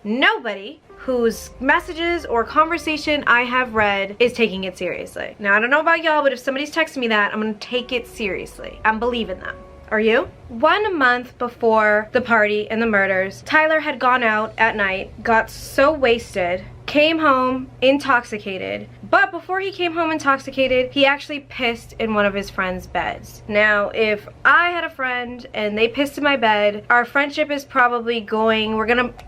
whose messages or conversation I have read is taking it seriously. Now, I don't know about y'all, but if somebody's texting me that, I'm gonna take it seriously. I'm believing them. Are you? 1 month before the party and the murders, Tyler had gone out at night, got so wasted, came home intoxicated, but before he came home intoxicated, he actually pissed in one of his friend's beds. Now, if I had a friend and they pissed in my bed, our friendship is probably going,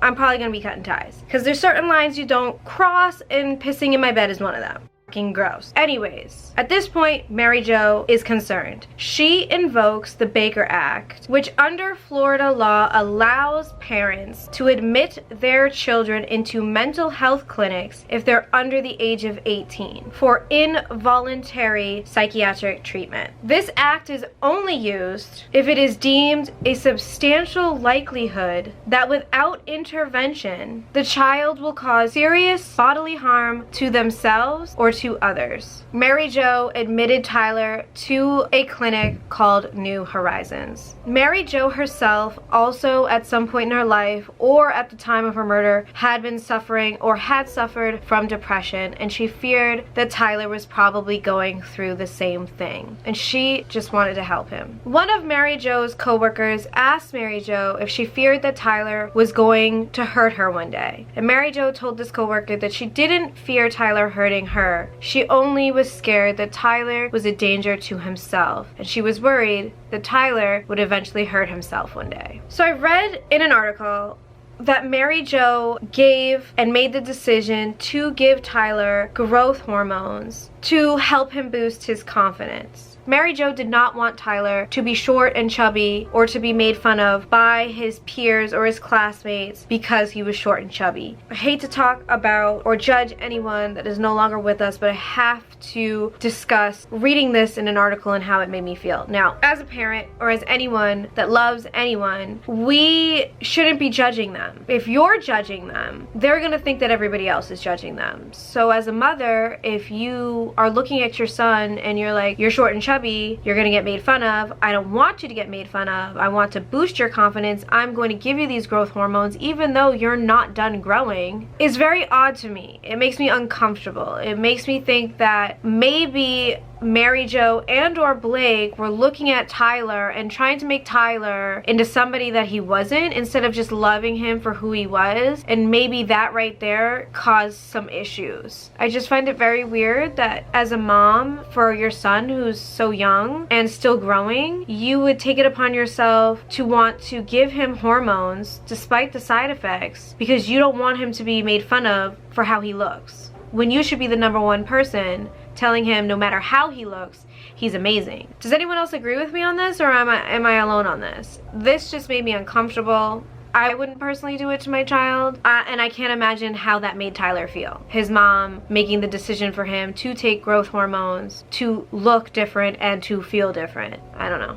I'm probably gonna be cutting ties. Because there's certain lines you don't cross, and pissing in my bed is one of them. Gross. Anyways, at this point, Mary Jo is concerned. She invokes the Baker Act, which under Florida law allows parents to admit their children into mental health clinics if they're under the age of 18 for involuntary psychiatric treatment. This act is only used if it is deemed a substantial likelihood that without intervention, the child will cause serious bodily harm to themselves or to others. Mary Jo admitted Tyler to a clinic called New Horizons. Mary Jo herself also at some point in her life or at the time of her murder had been suffering or had suffered from depression, and she feared that Tyler was probably going through the same thing, and she just wanted to help him. One of Mary Jo's co-workers asked Mary Jo if she feared that Tyler was going to hurt her one day, and Mary Jo told this co-worker that she didn't fear Tyler hurting her. She only was scared that Tyler was a danger to himself, and she was worried that Tyler would eventually hurt himself one day. So I read in an article that Mary Jo gave and made the decision to give Tyler growth hormones to help him boost his confidence. Mary Jo did not want Tyler to be short and chubby or to be made fun of by his peers or his classmates because he was short and chubby. I hate to talk about or judge anyone that is no longer with us, but I have to discuss reading this in an article and how it made me feel. Now, as a parent or as anyone that loves anyone, we shouldn't be judging them. If you're judging them, they're gonna think that everybody else is judging them. So as a mother, if you are looking at your son and you're like, you're short and chubby, you're gonna get made fun of. I don't want you to get made fun of. I want to boost your confidence. I'm going to give you these growth hormones even though you're not done growing, is very odd to me. It makes me uncomfortable. It makes me think that maybe Mary Jo and or Blake were looking at Tyler and trying to make Tyler into somebody that he wasn't, instead of just loving him for who he was, and maybe that right there caused some issues. I just find it very weird that as a mom for your son who's so young and still growing, you would take it upon yourself to want to give him hormones despite the side effects because you don't want him to be made fun of for how he looks, when you should be the #1 person telling him no matter how he looks, he's amazing. Does anyone else agree with me on this, or am I alone on this? This just made me uncomfortable. I wouldn't personally do it to my child, and I can't imagine how that made Tyler feel. His mom making the decision for him to take growth hormones, to look different and to feel different. I don't know.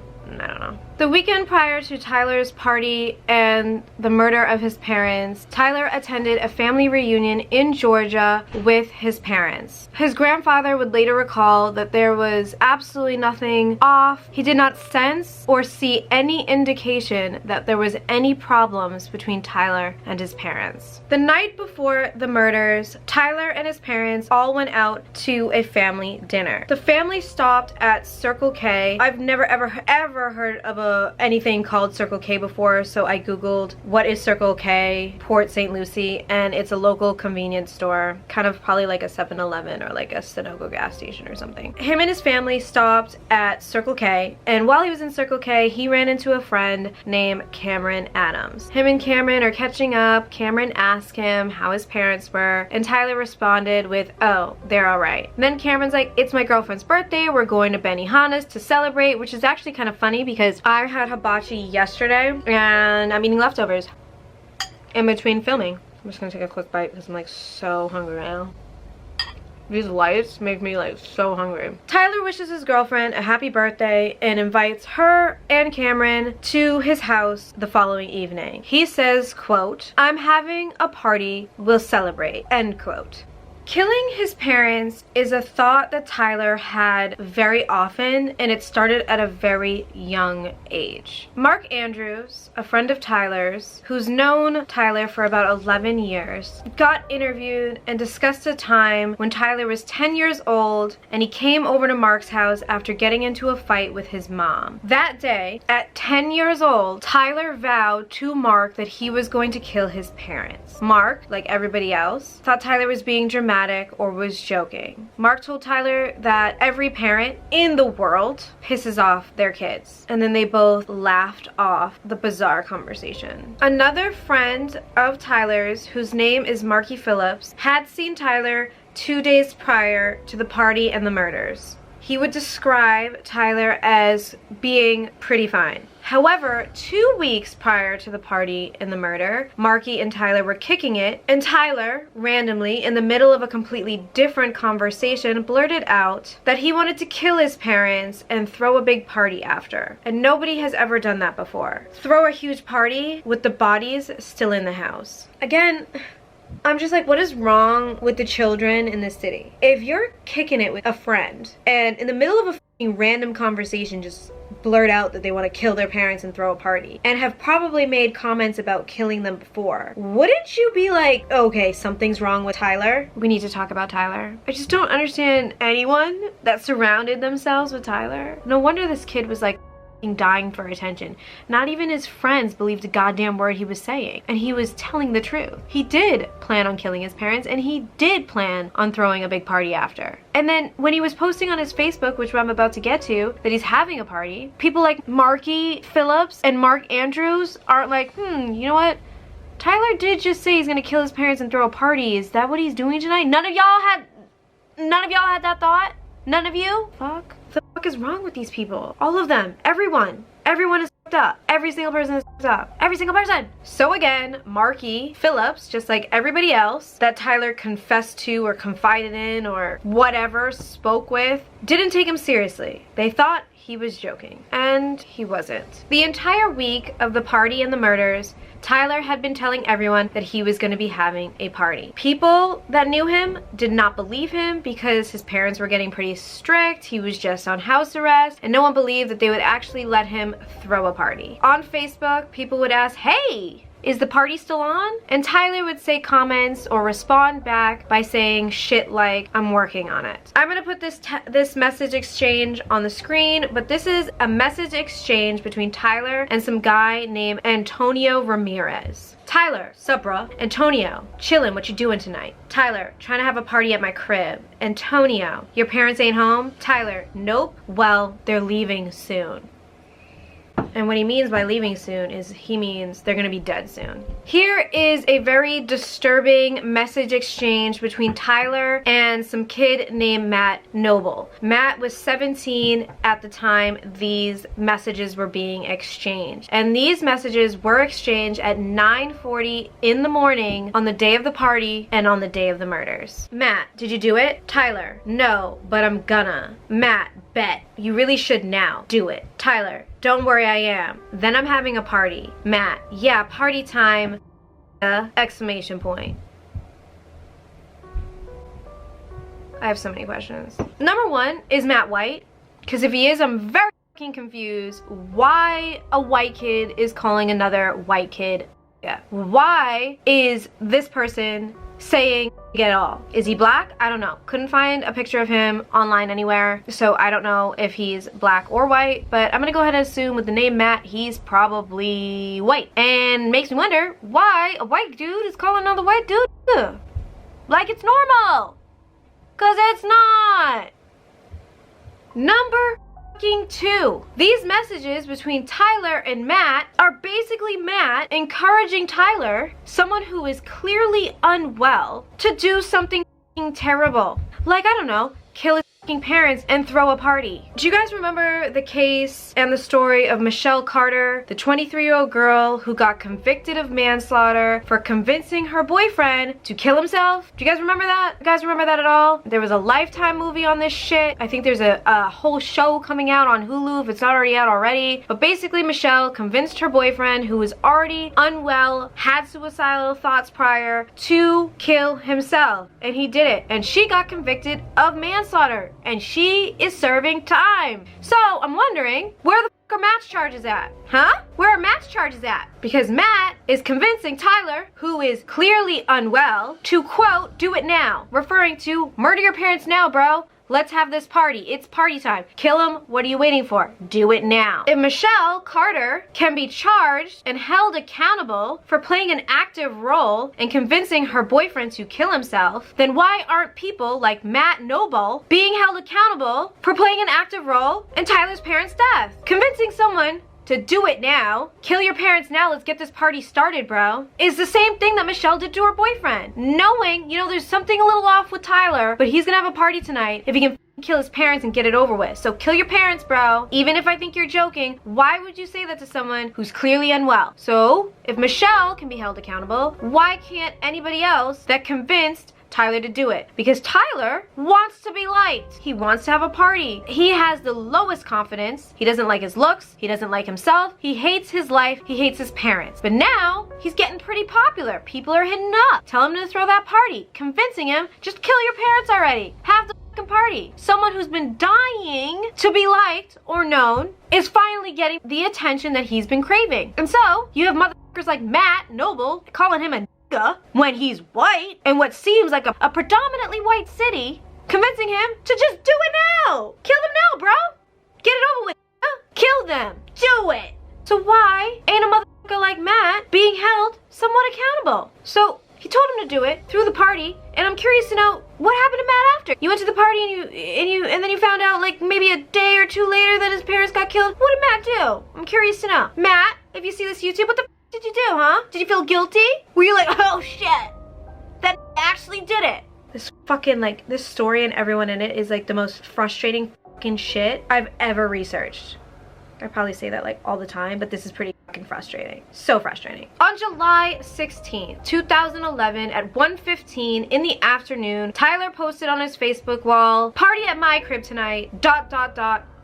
The weekend prior to Tyler's party and the murder of his parents, Tyler attended a family reunion in Georgia with his parents. His grandfather would later recall that there was absolutely nothing off. He did not sense or see any indication that there was any problems between Tyler and his parents. The night before the murders, Tyler and his parents all went out to a family dinner. The family stopped at Circle K. I've never ever never heard of anything called Circle K before, so I googled what is Circle K, Port St. Lucie, and it's a local convenience store, kind of probably like a 7-Eleven or like a Sunoco gas station or something. Him and his family stopped at Circle K, and while he was in Circle K, he ran into a friend named Cameron Adams. Him and Cameron are catching up. Cameron asked him how his parents were, and Tyler responded with, "Oh, they're all right." And then Cameron's like, "It's my girlfriend's birthday. We're going to Benihana's to celebrate," which is actually kind of funny because I had hibachi yesterday and I'm eating leftovers in between filming. I'm just gonna take a quick bite because I'm like so hungry right now. These lights make me like so hungry. Tyler wishes his girlfriend a happy birthday and invites her and Cameron to his house the following evening. He says, quote, "I'm having a party, we'll celebrate," end quote. Killing his parents is a thought that Tyler had very often, and it started at a very young age. Mark Andrews, a friend of Tyler's, who's known Tyler for about 11 years, got interviewed and discussed a time when Tyler was 10 years old and he came over to Mark's house after getting into a fight with his mom. That day, at 10 years old, Tyler vowed to Mark that he was going to kill his parents. Mark, like everybody else, thought Tyler was being dramatic or was joking. Mark told Tyler that every parent in the world pisses off their kids, and then they both laughed off the bizarre conversation. Another friend of Tyler's, whose name is Marky Phillips, had seen Tyler 2 days prior to the party and the murders. He would describe Tyler as being pretty fine. However, 2 weeks prior to the party and the murder, Marky and Tyler were kicking it, and Tyler, randomly, in the middle of a completely different conversation, blurted out that he wanted to kill his parents and throw a big party after. And nobody has ever done that before. Throw a huge party with the bodies still in the house. Again, I'm just like, what is wrong with the children in this city? If you're kicking it with a friend and in the middle of a random conversation just blurt out that they want to kill their parents and throw a party, and have probably made comments about killing them before, wouldn't you be like, okay, something's wrong with Tyler? We need to talk about Tyler. I just don't understand anyone that surrounded themselves with Tyler. No wonder this kid was like dying for attention. Not even his friends believed a goddamn word he was saying, and he was telling the truth. He did plan on killing his parents, and he did plan on throwing a big party after. And then when he was posting on his Facebook, which I'm about to get to, that he's having a party, people like Marky Phillips and Mark Andrews aren't like, you know what? Tyler did just say he's gonna kill his parents and throw a party. Is that what he's doing tonight? None of y'all had that thought? None of you? Fuck. What the fuck is wrong with these people? All of them. Everyone. Everyone is fucked up. Every single person is fucked up. Every single person. So again, Marky Phillips, just like everybody else that Tyler confessed to or confided in or whatever, spoke with, didn't take him seriously. They thought he was joking, and he wasn't. The entire week of the party and the murders, Tyler had been telling everyone that he was going to be having a party. People that knew him did not believe him because his parents were getting pretty strict, he was just on house arrest, and no one believed that they would actually let him throw a party. On Facebook, people would ask, "Hey, is the party still on?" And Tyler would say comments or respond back by saying shit like, "I'm working on it." I'm gonna put this message exchange on the screen, but this is a message exchange between Tyler and some guy named Antonio Ramirez. Tyler, sup bruh? Antonio, chillin', what you doing tonight? Tyler, trying to have a party at my crib. Antonio, your parents ain't home? Tyler, nope. Well, they're leaving soon. And what he means by leaving soon is he means they're gonna be dead soon. Here is a very disturbing message exchange between Tyler and some kid named Matt Noble. Matt was 17 at the time these messages were being exchanged. And these messages were exchanged at 9:40 in the morning on the day of the party and on the day of the murders. Matt, did you do it? Tyler, no, but I'm gonna. Matt, bet. You really should now. Do it. Tyler, don't worry, I am. Then I'm having a party. Matt, yeah, party time. Exclamation point. I have so many questions. Number one, is Matt white? Because if he is, I'm very fucking confused why a white kid is calling another white kid. Yeah. Why is this person saying get it all. Is he black? I don't know. Couldn't find a picture of him online anywhere, so I don't know if he's black or white, but I'm gonna go ahead and assume with the name Matt, he's probably white. And makes me wonder why a white dude is calling another white dude like it's normal. Cause it's not. Number 2. These messages between Tyler and Matt are basically Matt encouraging Tyler, someone who is clearly unwell, to do something terrible. Like, I don't know, kill his parents and throw a party. Do you guys remember the case and the story of Michelle Carter, the 23-year-old girl who got convicted of manslaughter for convincing her boyfriend to kill himself? Do you guys remember that? You guys remember that at all? There was a Lifetime movie on this shit. I think there's a whole show coming out on Hulu if it's not already out already. But basically Michelle convinced her boyfriend, who was already unwell, had suicidal thoughts prior, to kill himself. And he did it. And she got convicted of manslaughter. And she is serving time. So I'm wondering, where the f are Matt's charges at? Huh? Where are Matt's charges at? Because Matt is convincing Tyler, who is clearly unwell, to quote, do it now. Referring to, murder your parents now, bro. Let's have this party. It's party time. Kill him. What are you waiting for? Do it now. If Michelle Carter can be charged and held accountable for playing an active role in convincing her boyfriend to kill himself, then why aren't people like Matt Noble being held accountable for playing an active role in Tyler's parents' death? Convincing someone to do it now, kill your parents now, let's get this party started, bro, is the same thing that Michelle did to her boyfriend. Knowing, you know, there's something a little off with Tyler, but he's gonna have a party tonight if he can kill his parents and get it over with. So kill your parents, bro. Even if I think you're joking, why would you say that to someone who's clearly unwell? So if Michelle can be held accountable, why can't anybody else that convinced Tyler to do it? Because Tyler wants to be liked. He wants to have a party. He has the lowest confidence. He doesn't like his looks. He doesn't like himself. He hates his life. He hates his parents. But now he's getting pretty popular. People are hitting up. Tell him to throw that party. Convincing him, just kill your parents already. Have the fucking party. Someone who's been dying to be liked or known is finally getting the attention that he's been craving. And so you have motherfuckers like Matt Noble calling him a when he's white in what seems like a predominantly white city, convincing him to just do it now. Kill them now, bro. Get it over with. Kill them. Do it. So why ain't a motherfucker like Matt being held somewhat accountable? So he told him to do it through the party, and I'm curious to know what happened to Matt after. You went to the party and then you found out like maybe a day or two later that his parents got killed. What did Matt do? I'm curious to know. Matt, if you see this YouTube, what the did you do, huh? Did you feel guilty? Were you like, oh shit, that actually did it? This fucking, like, this story and everyone in it is like the most frustrating fucking shit I've ever researched. I probably say that like all the time, but this is pretty fucking frustrating. So frustrating. On July 16th, 2011 at 1:15 in the afternoon, Tyler posted on his Facebook wall, party at my crib tonight, ...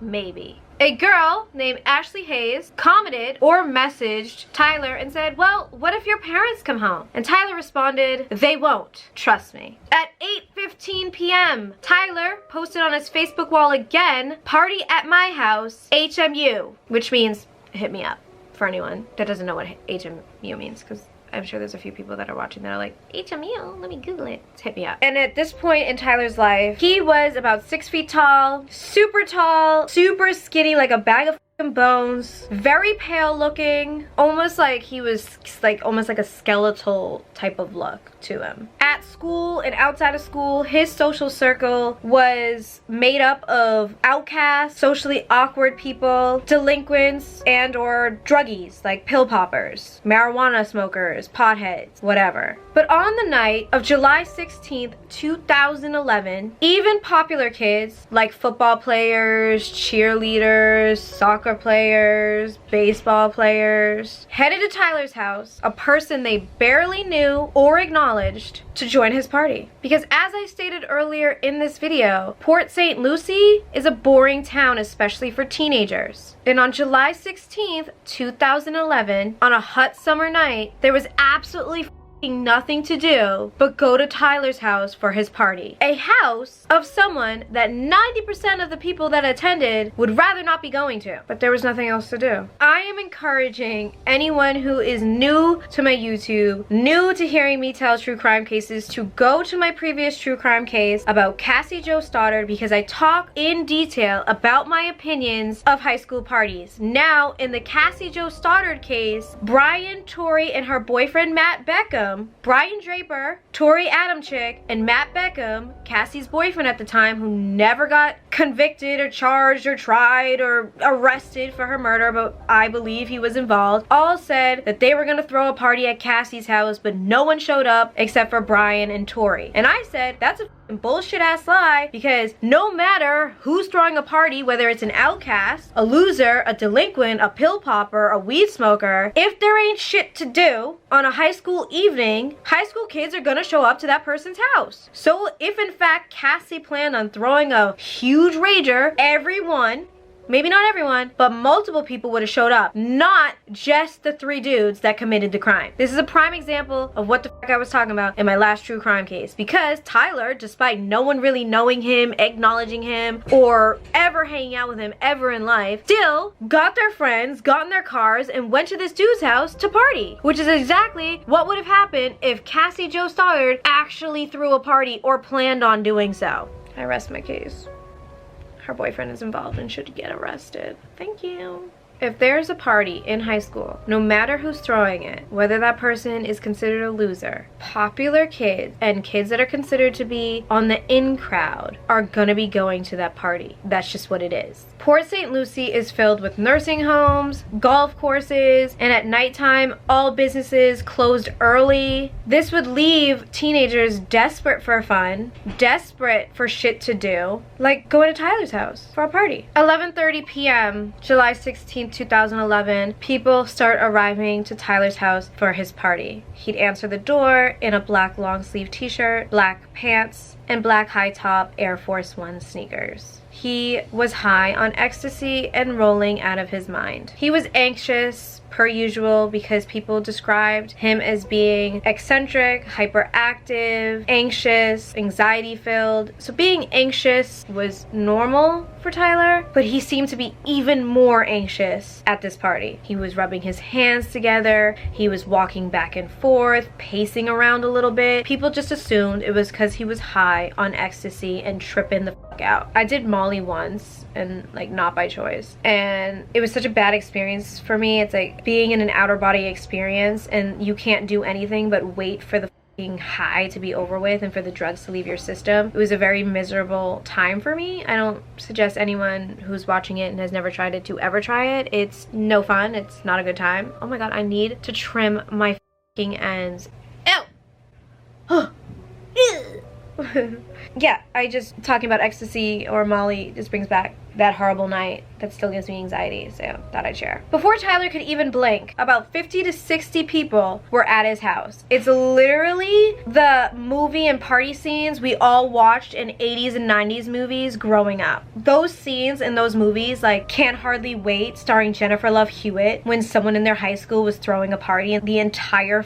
maybe. A girl named Ashley Hayes commented or messaged Tyler and said, well, what if your parents come home? And Tyler responded, they won't, trust me. At 8:15 p.m., Tyler posted on his Facebook wall again, party at my house, HMU, which means hit me up, for anyone that doesn't know what HMU means, because I'm sure there's a few people that are watching that are like, HMU, let me Google it. Hit me up. And at this point in Tyler's life, he was about 6 feet tall, super skinny, like a bag of bones, very pale looking, almost like he was like almost like a skeletal type of look to him. At school and outside of school, his social circle was made up of outcasts, socially awkward people, delinquents, and or druggies like pill poppers, marijuana smokers, potheads, whatever. But on the night of July 16th, 2011, even popular kids like football players, cheerleaders, soccer players, baseball players, headed to Tyler's house, a person they barely knew or acknowledged, to join his party. Because as I stated earlier in this video, Port St. Lucie is a boring town, especially for teenagers. And on July 16th, 2011, on a hot summer night, there was absolutely nothing to do but go to Tyler's house for his party. A house of someone that 90% of the people that attended would rather not be going to. But there was nothing else to do. I am encouraging anyone who is new to my YouTube, new to hearing me tell true crime cases, to go to my previous true crime case about Cassie Jo Stoddard, because I talk in detail about my opinions of high school parties. Now, in the Cassie Jo Stoddard case, Brian, Tori, and her boyfriend Matt Beckham, Brian Draper, Tori Adamczyk, and Matt Beckham, Cassie's boyfriend at the time, who never got convicted or charged or tried or arrested for her murder, but I believe he was involved, all said that they were gonna throw a party at Cassie's house, but no one showed up except for Brian and Tori. And I said, that's a bullshit ass lie, because no matter who's throwing a party, whether it's an outcast, a loser, a delinquent, a pill popper, a weed smoker, if there ain't shit to do on a high school evening, high school kids are gonna show up to that person's house. So if in fact Cassie planned on throwing a huge rager, everyone, maybe not everyone, but multiple people would have showed up, not just the 3 dudes that committed the crime. This is a prime example of what the fuck I was talking about in my last true crime case, because Tyler, despite no one really knowing him, acknowledging him, or ever hanging out with him ever in life, still got their friends, got in their cars, and went to this dude's house to party, which is exactly what would have happened if Cassie Jo Stoddard actually threw a party or planned on doing so. I rest my case. Her boyfriend is involved and should get arrested. Thank you. If there's a party in high school, no matter who's throwing it, whether that person is considered a loser, popular kids and kids that are considered to be on the in crowd are gonna be going to that party. That's just what it is. Port St. Lucie is filled with nursing homes, golf courses, and at nighttime, all businesses closed early. This would leave teenagers desperate for fun, desperate for shit to do, like going to Tyler's house for a party. 11:30 p.m., July 16th, 2011, people start arriving to Tyler's house for his party. He'd answer the door in a black long sleeve t-shirt, black pants, and black high top Air Force One sneakers. He was high on ecstasy and rolling out of his mind. He was anxious, per usual, because people described him as being eccentric, hyperactive, anxious, anxiety-filled. So being anxious was normal for Tyler, but he seemed to be even more anxious at this party. He was rubbing his hands together, he was walking back and forth, pacing around a little bit. People just assumed it was because he was high on ecstasy and tripping the fuck out. I did Molly once, and like not by choice, and it was such a bad experience for me. It's like being in an outer body experience and you can't do anything but wait for the high to be over with and for the drugs to leave your system. It was a very miserable time for me. I don't suggest anyone who's watching it and has never tried it to ever try it. It's no fun. It's not a good time. Oh my god, I need to trim my ends. Ew! Yeah, I just talking about ecstasy or Molly just brings back that horrible night that still gives me anxiety, so thought I'd share. Before Tyler could even blink, about 50 to 60 people were at his house. It's literally the movie and party scenes we all watched in 80s and 90s movies growing up. Those scenes in those movies, like Can't Hardly Wait, starring Jennifer Love Hewitt, when someone in their high school was throwing a party and the entire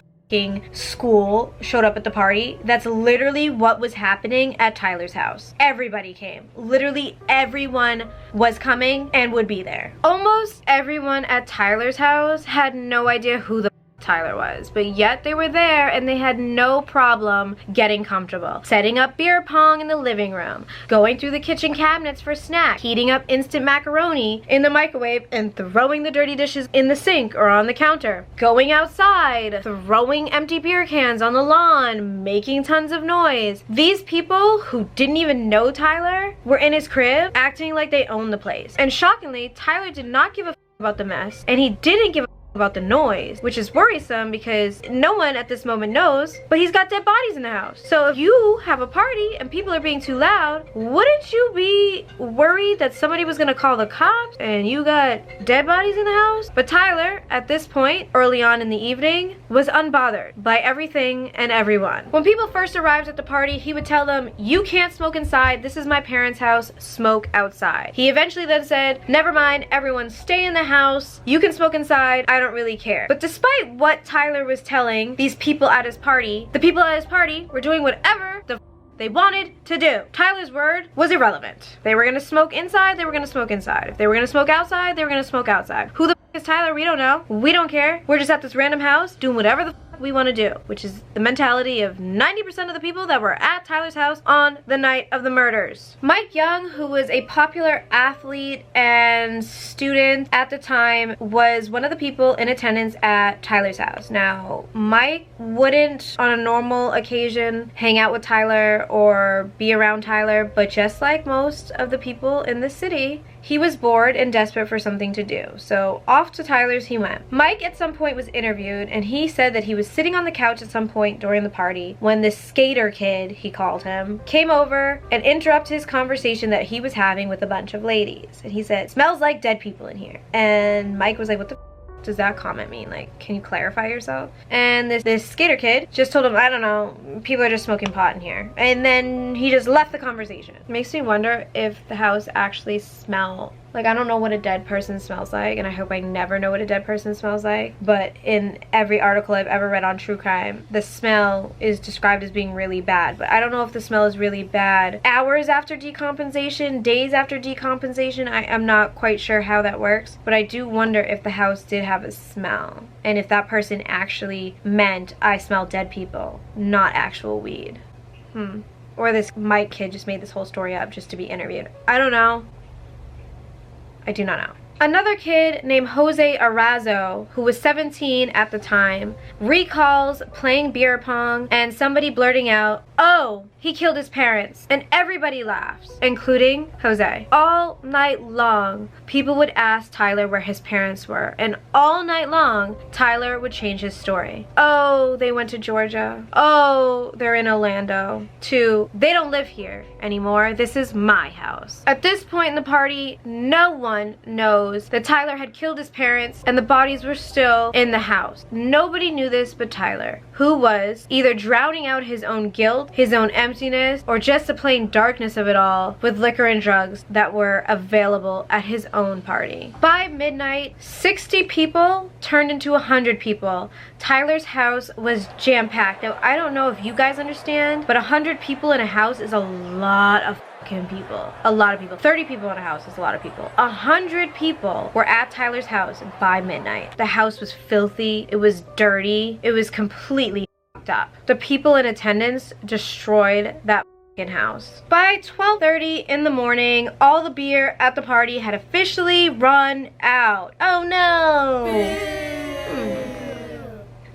school showed up at the party. That's literally what was happening at Tyler's house. Everybody came. Literally everyone was coming and would be there. Almost everyone at Tyler's house had no idea who the Tyler was, but yet they were there and they had no problem getting comfortable, setting up beer pong in the living room, going through the kitchen cabinets for snacks, heating up instant macaroni in the microwave and throwing the dirty dishes in the sink or on the counter, going outside, throwing empty beer cans on the lawn, making tons of noise. These people who didn't even know Tyler were in his crib acting like they owned the place. And shockingly, Tyler did not give a f about the mess, and he didn't give a about the noise, which is worrisome because no one at this moment knows, but he's got dead bodies in the house. So if you have a party and people are being too loud, wouldn't you be worried that somebody was gonna call the cops and you got dead bodies in the house? But Tyler, at this point, early on in the evening, was unbothered by everything and everyone. When people first arrived at the party, he would tell them, "You can't smoke inside, this is my parents' house, smoke outside." He eventually then said, "Never mind, everyone stay in the house, you can smoke inside, I don't really care. But despite what Tyler was telling these people at his party, the people at his party were doing whatever the they wanted to do. Tyler's word was irrelevant. They were gonna smoke inside, they were gonna smoke inside. If they were gonna smoke outside, they were gonna smoke outside. Who the is Tyler? We don't know. We don't care. We're just at this random house doing whatever the we want to do, which is the mentality of 90% of the people that were at Tyler's house on the night of the murders. Mike Young, who was a popular athlete and student at the time, was one of the people in attendance at Tyler's house. Now, Mike wouldn't on a normal occasion hang out with Tyler or be around Tyler, but just like most of the people in the city, he was bored and desperate for something to do. So off to Tyler's he went. Mike at some point was interviewed, and he said that he was sitting on the couch at some point during the party when this skater kid, he called him, came over and interrupted his conversation that he was having with a bunch of ladies. And he said, "Smells like dead people in here." And Mike was like, "What the does that comment mean? Like, can you clarify yourself?" And this skater kid just told him, "I don't know, people are just smoking pot in here." And then he just left the conversation. It makes me wonder if the house actually smelled like, I don't know what a dead person smells like, and I hope I never know what a dead person smells like, but in every article I've ever read on true crime, the smell is described as being really bad. But I don't know if the smell is really bad hours after decompensation, days after decompensation. I'm not quite sure how that works, but I do wonder if the house did have a smell, and if that person actually meant, "I smell dead people," not actual weed. Or this Mike kid just made this whole story up just to be interviewed. I don't know. I do not know. Another kid named Jose Arazo, who was 17 at the time, recalls playing beer pong and somebody blurting out, "Oh, he killed his parents," and everybody laughs, including Jose. All night long, people would ask Tyler where his parents were, and all night long, Tyler would change his story. "Oh, they went to Georgia." "Oh, they're in Orlando." To, "They don't live here anymore. This is my house." At this point in the party, no one knows that Tyler had killed his parents and the bodies were still in the house. Nobody knew this but Tyler, who was either drowning out his own guilt, his own emptiness, or just the plain darkness of it all with liquor and drugs that were available at his own party. By midnight, 60 people turned into 100 people. Tyler's house was jam-packed. Now, I don't know if you guys understand, but 100 people in a house is a lot of people. A lot of people. 30 people in a house is a lot of people. 100 people were at Tyler's house by midnight. The house was filthy. It was dirty. It was completely fucked up. The people in attendance destroyed that house. By 12:30 in the morning, all the beer at the party had officially run out. Oh no!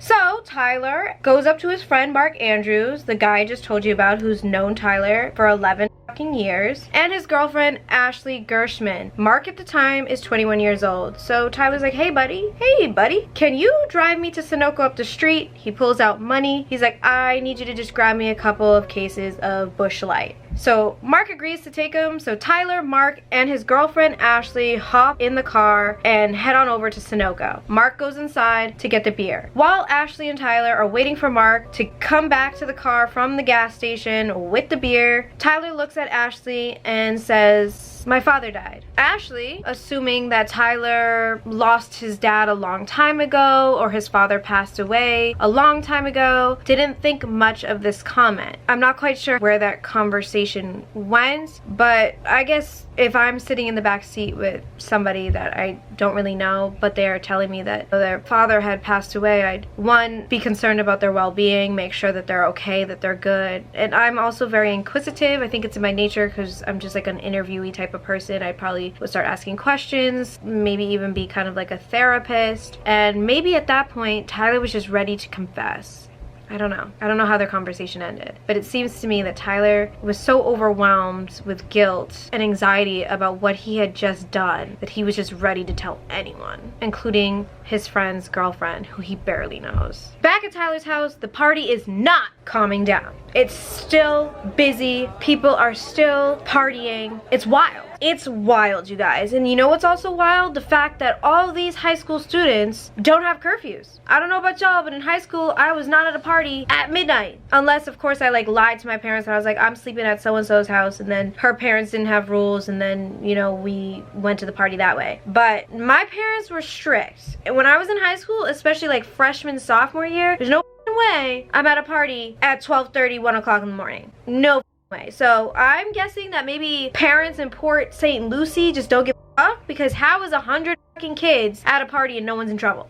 So Tyler goes up to his friend Mark Andrews, the guy I just told you about, who's known Tyler for 11 fucking years, and his girlfriend Ashley Gershman. Mark at the time is 21 years old. So Tyler's like, hey buddy, can you drive me to Sunoco up the street? He pulls out money. He's like, I need you to just grab me a couple of cases of Busch Light. So Mark agrees to take him. So Tyler, Mark, and his girlfriend Ashley hop in the car and head on over to Sunoco. Mark goes inside to get the beer. While Ashley and Tyler are waiting for Mark to come back to the car from the gas station with the beer, Tyler looks at Ashley and says, "My father died." Ashley, assuming that Tyler lost his dad a long time ago or his father passed away a long time ago, didn't think much of this comment. I'm not quite sure where that conversation went, but I guess if I'm sitting in the back seat with somebody that I don't really know, but they are telling me that their father had passed away, I'd, one, be concerned about their well-being, make sure that they're okay, that they're good. And I'm also very inquisitive. I think it's in my nature because I'm just like an interviewee type of person. I probably would start asking questions, maybe even be kind of like a therapist. And maybe at that point, Tyler was just ready to confess. I don't know. I don't know how their conversation ended. But it seems to me that Tyler was so overwhelmed with guilt and anxiety about what he had just done that he was just ready to tell anyone, including his friend's girlfriend, who he barely knows. Back at Tyler's house, the party is not calming down. It's still busy. People are still partying. It's wild. It's wild, you guys. And you know what's also wild? The fact that all these high school students don't have curfews. I don't know about y'all, but in high school, I was not at a party at midnight. Unless, of course, I like lied to my parents and I was like, I'm sleeping at so-and-so's house, and then her parents didn't have rules, and then, you know, we went to the party that way. But my parents were strict. And when I was in high school, especially like freshman, sophomore year, there's no way I'm at a party at 12:30, 1 o'clock in the morning. No way. So I'm guessing that maybe parents in Port St. Lucie just don't give a fuck, because how is 100 fucking kids at a party and no one's in trouble?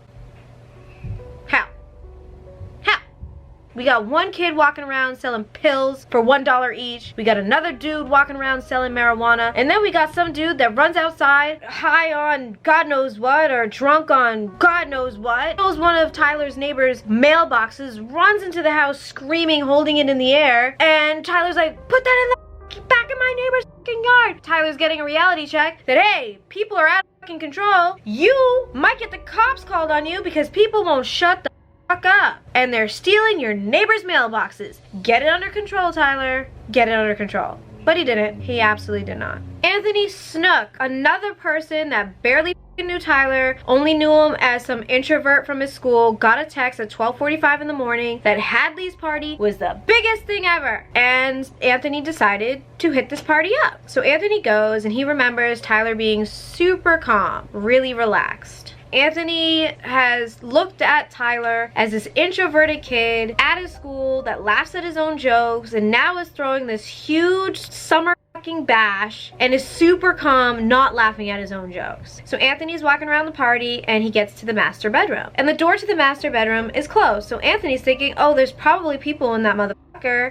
How? We got one kid walking around selling pills for $1 each. We got another dude walking around selling marijuana. And then we got some dude that runs outside high on God knows what, or drunk on God knows what. Fills one of Tyler's neighbor's mailboxes, runs into the house screaming, holding it in the air. And Tyler's like, put that in the back of my neighbor's fucking yard. Tyler's getting a reality check that, hey, people are out of fucking control. You might get the cops called on you because people won't shut the fuck up, and they're stealing your neighbor's mailboxes. Get it under control, Tyler. Get it under control. But he didn't. He absolutely did not. Anthony Snook, another person that barely knew Tyler, only knew him as some introvert from his school, got a text at 12:45 in the morning that Hadley's party was the biggest thing ever. And Anthony decided to hit this party up. So Anthony goes and he remembers Tyler being super calm, really relaxed. Anthony has looked at Tyler as this introverted kid at his school that laughs at his own jokes and now is throwing this huge summer fucking bash and is super calm, not laughing at his own jokes. So Anthony's walking around the party and he gets to the master bedroom. And the door to the master bedroom is closed. So Anthony's thinking, oh, there's probably people in that motherfucker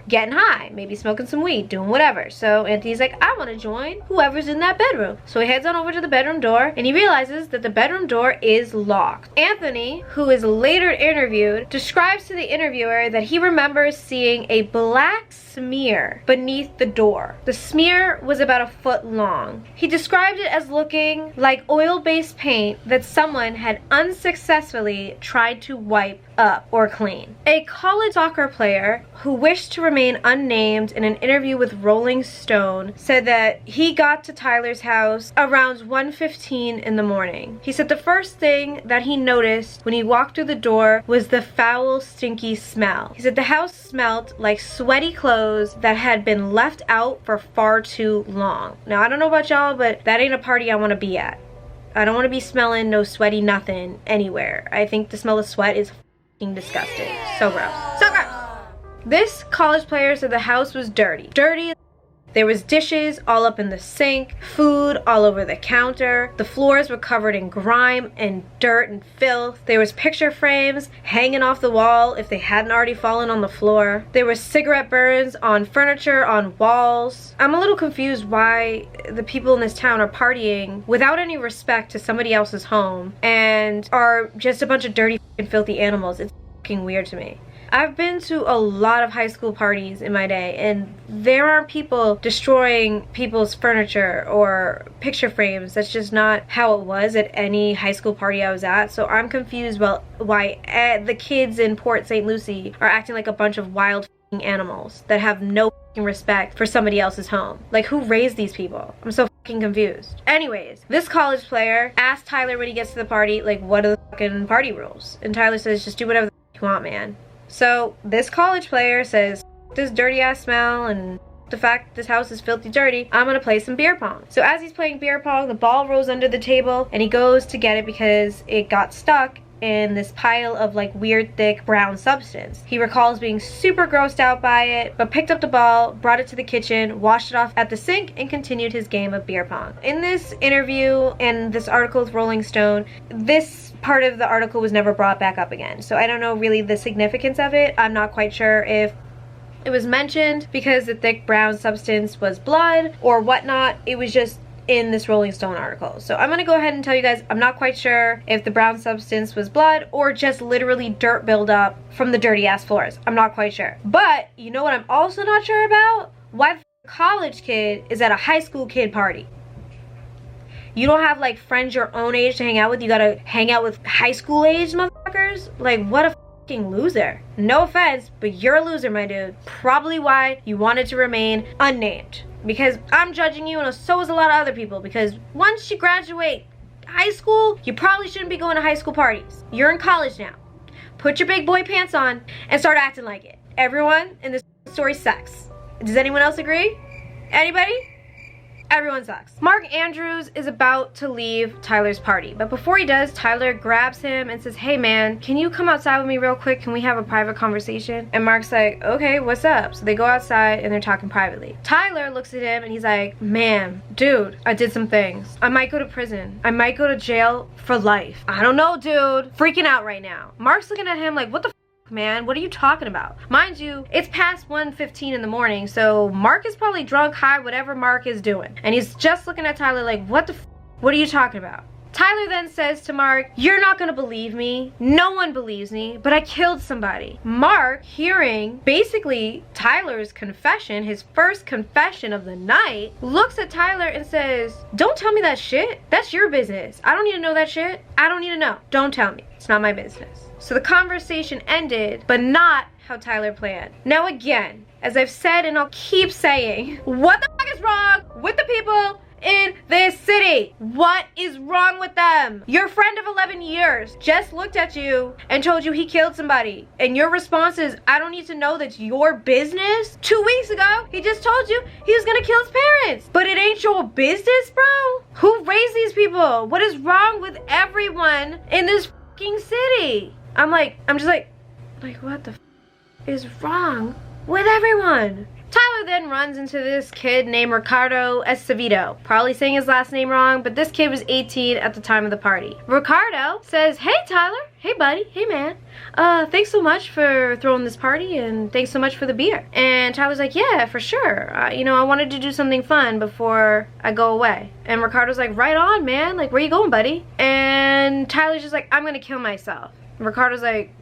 getting high, maybe smoking some weed, doing whatever. So Anthony's like, I want to join whoever's in that bedroom. So he heads on over to the bedroom door and he realizes that the bedroom door is locked. Anthony, who is later interviewed, describes to the interviewer that he remembers seeing a black smear beneath the door. The smear was about 1 foot long. He described it as looking like oil-based paint that someone had unsuccessfully tried to wipe up or clean. A college soccer player who wished to remain unnamed in an interview with Rolling Stone said that he got to Tyler's house around 1:15 in the morning. He said the first thing that he noticed when he walked through the door was the foul, stinky smell. He said the house smelled like sweaty clothes that had been left out for far too long. Now, I don't know about y'all, but that ain't a party I want to be at. I don't want to be smelling no sweaty nothing anywhere. I think the smell of sweat is disgusting. So gross. So gross. This college player said the house was dirty. Dirty. There was dishes all up in the sink, food all over the counter. The floors were covered in grime and dirt and filth. There was picture frames hanging off the wall if they hadn't already fallen on the floor. There were cigarette burns on furniture, on walls. I'm a little confused why the people in this town are partying without any respect to somebody else's home and are just a bunch of dirty and filthy animals. It's fucking weird to me. I've been to a lot of high school parties in my day, and there are people destroying people's furniture or picture frames. That's just not how it was at any high school party I was at. So I'm confused about why the kids in Port St. Lucie are acting like a bunch of wild animals that have no respect for somebody else's home. Like, who raised these people? I'm so fucking confused. Anyways, this college player asked Tyler when he gets to the party, like, what are the fucking party rules? And Tyler says, just do whatever the you want, man. So this college player says, this dirty ass smell and the fact this house is filthy dirty, I'm gonna play some beer pong. So as he's playing beer pong, the ball rolls under the table and he goes to get it because it got stuck in this pile of like weird thick brown substance. He recalls being super grossed out by it, but picked up the ball, brought it to the kitchen, washed it off at the sink, and continued his game of beer pong. In this interview and this article with Rolling Stone, this part of the article was never brought back up again. So I don't know really the significance of it. I'm not quite sure if it was mentioned because the thick brown substance was blood or whatnot. It was just in this Rolling Stone article. So I'm gonna go ahead and tell you guys, I'm not quite sure if the brown substance was blood or just literally dirt buildup from the dirty ass floors. I'm not quite sure. But you know what I'm also not sure about? Why the college kid is at a high school kid party. You don't have like friends your own age to hang out with. You gotta hang out with high school age motherfuckers. Like, what a fucking loser. No offense, but you're a loser, my dude. Probably why you wanted to remain unnamed. because I'm judging you, and so is a lot of other people, because once you graduate high school, you probably shouldn't be going to high school parties. You're in college now. Put your big boy pants on and start acting like it. Everyone in this story sucks. Does anyone else agree? Anybody? Everyone sucks. Mark Andrews is about to leave Tyler's party, but before he does, Tyler grabs him and says, hey man, can you come outside with me real quick? Can we have a private conversation? And Mark's like, okay, what's up? So they go outside and they're talking privately. Tyler looks at him and he's like, man, dude, I did some things. I might go to prison. I might go to jail for life. I don't know, dude. Freaking out right now. Mark's looking at him like, what the man, what are you talking about? Mind you, it's past 1:15 in the morning, so Mark is probably drunk, high, whatever Mark is doing. And he's just looking at Tyler like, what are you talking about? Tyler then says to Mark, you're not gonna believe me. No one believes me, but I killed somebody. Mark, hearing basically Tyler's confession, his first confession of the night, looks at Tyler and says, don't tell me that shit. That's your business. I don't need to know that shit. I don't need to know. Don't tell me. It's not my business. So the conversation ended, but not how Tyler planned. Now again, as I've said and I'll keep saying, what the fuck is wrong with the people in this city? What is wrong with them? Your friend of 11 years just looked at you and told you he killed somebody, and your response is, I don't need to know that's your business? 2 weeks ago, he just told you he was gonna kill his parents, but it ain't your business, bro? Who raised these people? What is wrong with everyone in this fucking city? I'm just like, what the is wrong with everyone? Tyler then runs into this kid named Ricardo Escovedo. Probably saying his last name wrong, but this kid was 18 at the time of the party. Ricardo says, hey Tyler, hey buddy, hey man. Thanks so much for throwing this party, and thanks so much for the beer. And Tyler's like, yeah, for sure. You know, I wanted to do something fun before I go away. And Ricardo's like, right on, man. Like, where you going, buddy? And Tyler's just like, I'm gonna kill myself. Ricardo's like,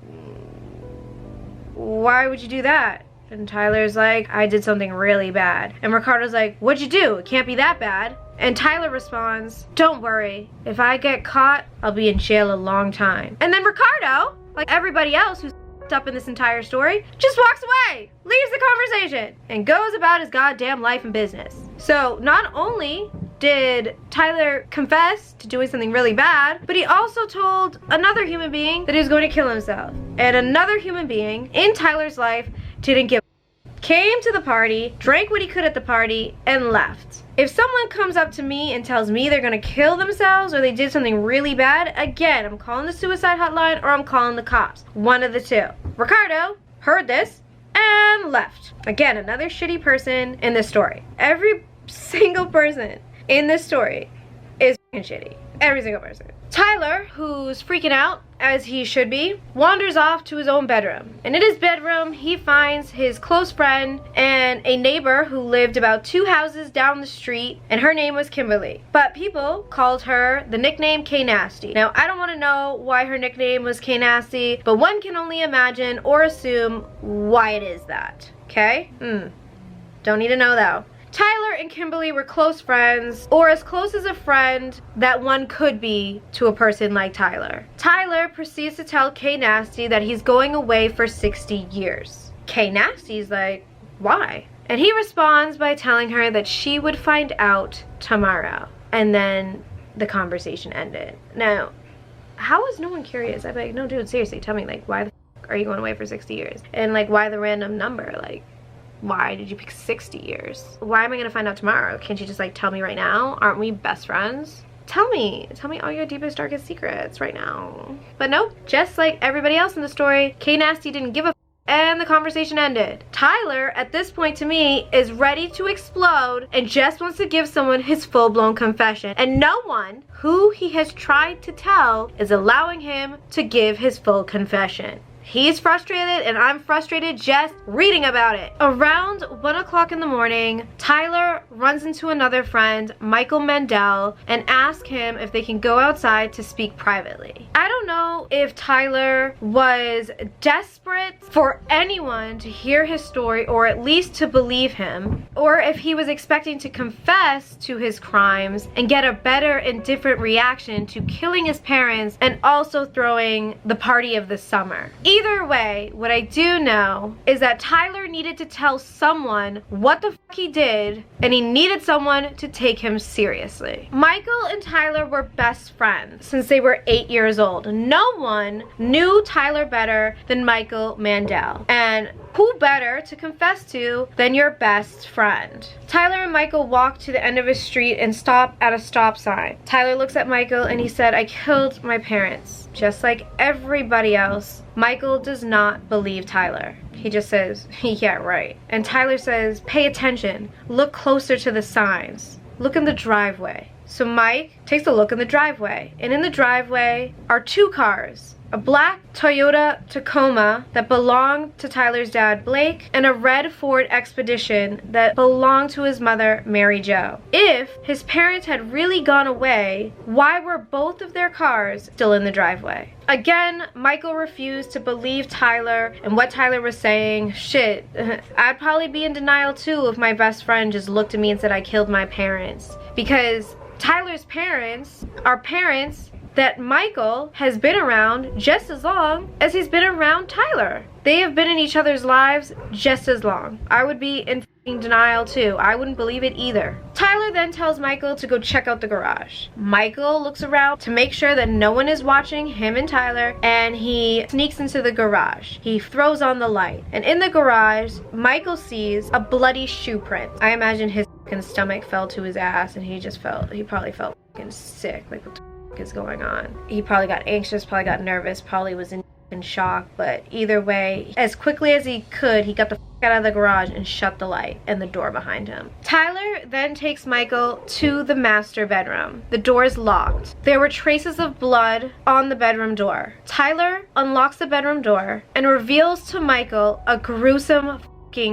why would you do that? And Tyler's like, I did something really bad. And Ricardo's like, what'd you do? It can't be that bad. And Tyler responds, don't worry. If I get caught, I'll be in jail a long time. And then Ricardo, like everybody else who's up in this entire story, just walks away, leaves the conversation, and goes about his goddamn life and business. So not only did Tyler confess to doing something really bad, but he also told another human being that he was going to kill himself. And another human being in Tyler's life didn't give a came to the party, drank what he could at the party, and left. If someone comes up to me and tells me they're gonna kill themselves or they did something really bad, again, I'm calling the suicide hotline or I'm calling the cops. One of the two. Ricardo heard this and left. Again, another shitty person in this story. Every single person in this story is fucking shitty. Every single person. Tyler, who's freaking out, as he should be, wanders off to his own bedroom. And in his bedroom, he finds his close friend and a neighbor who lived about 2 houses down the street, and her name was Kimberly. But people called her the nickname K Nasty. Now, I don't want to know why her nickname was K Nasty, but one can only imagine or assume why it is that. Okay? Don't need to know though. Tyler and Kimberly were close friends, or as close as a friend that one could be to a person like Tyler. Tyler proceeds to tell K Nasty that he's going away for 60 years. K Nasty's like, why? And he responds by telling her that she would find out tomorrow. And then the conversation ended. Now, how is no one curious? I'm like, no dude, seriously, tell me, like, why the f are you going away for 60 years? And like, why the random number? Like, why did you pick 60 years? Why am I gonna find out tomorrow? Can't you just like tell me right now? Aren't we best friends? Tell me all your deepest, darkest secrets right now. But nope, just like everybody else in the story, K Nasty didn't give a f and the conversation ended. Tyler, at this point to me, is ready to explode and just wants to give someone his full-blown confession. And no one who he has tried to tell is allowing him to give his full confession. He's frustrated and I'm frustrated just reading about it. Around 1 o'clock in the morning, Tyler runs into another friend, Michael Mandel, and asks him if they can go outside to speak privately. I don't know if Tyler was desperate for anyone to hear his story or at least to believe him, or if he was expecting to confess to his crimes and get a better and different reaction to killing his parents and also throwing the party of the summer. Either way, what I do know is that Tyler needed to tell someone what the fuck he did, and he needed someone to take him seriously. Michael and Tyler were best friends since they were 8 years old. No one knew Tyler better than Michael Mandel, and who better to confess to than your best friend? Tyler and Michael walk to the end of a street and stop at a stop sign. Tyler looks at Michael and he said, "I killed my parents." Just like everybody else, Michael does not believe Tyler. He just says, "Yeah, right." And Tyler says, "Pay attention. Look closer to the signs. Look in the driveway." So Mike takes a look in the driveway, and in the driveway are 2 cars. A black Toyota Tacoma that belonged to Tyler's dad, Blake, and a red Ford Expedition that belonged to his mother, Mary Jo. If his parents had really gone away, why were both of their cars still in the driveway? Again, Michael refused to believe Tyler and what Tyler was saying. Shit, I'd probably be in denial too if my best friend just looked at me and said I killed my parents. Because Tyler's parents are parents that Michael has been around just as long as he's been around Tyler. They have been in each other's lives just as long. I would be in denial too. I wouldn't believe it either. Tyler then tells Michael to go check out the garage. Michael looks around to make sure that no one is watching him and Tyler, and he sneaks into the garage. He throws on the light, and in the garage, Michael sees a bloody shoe print. I imagine his stomach fell to his ass, and he probably felt sick. Like, what the is going on? He probably got anxious, probably got nervous, probably was in shock, but either way, as quickly as he could, he got the out of the garage and shut the light and the door behind him. Tyler then takes Michael to the master bedroom. The door is locked. There were traces of blood on the bedroom door. Tyler unlocks the bedroom door and reveals to Michael a gruesome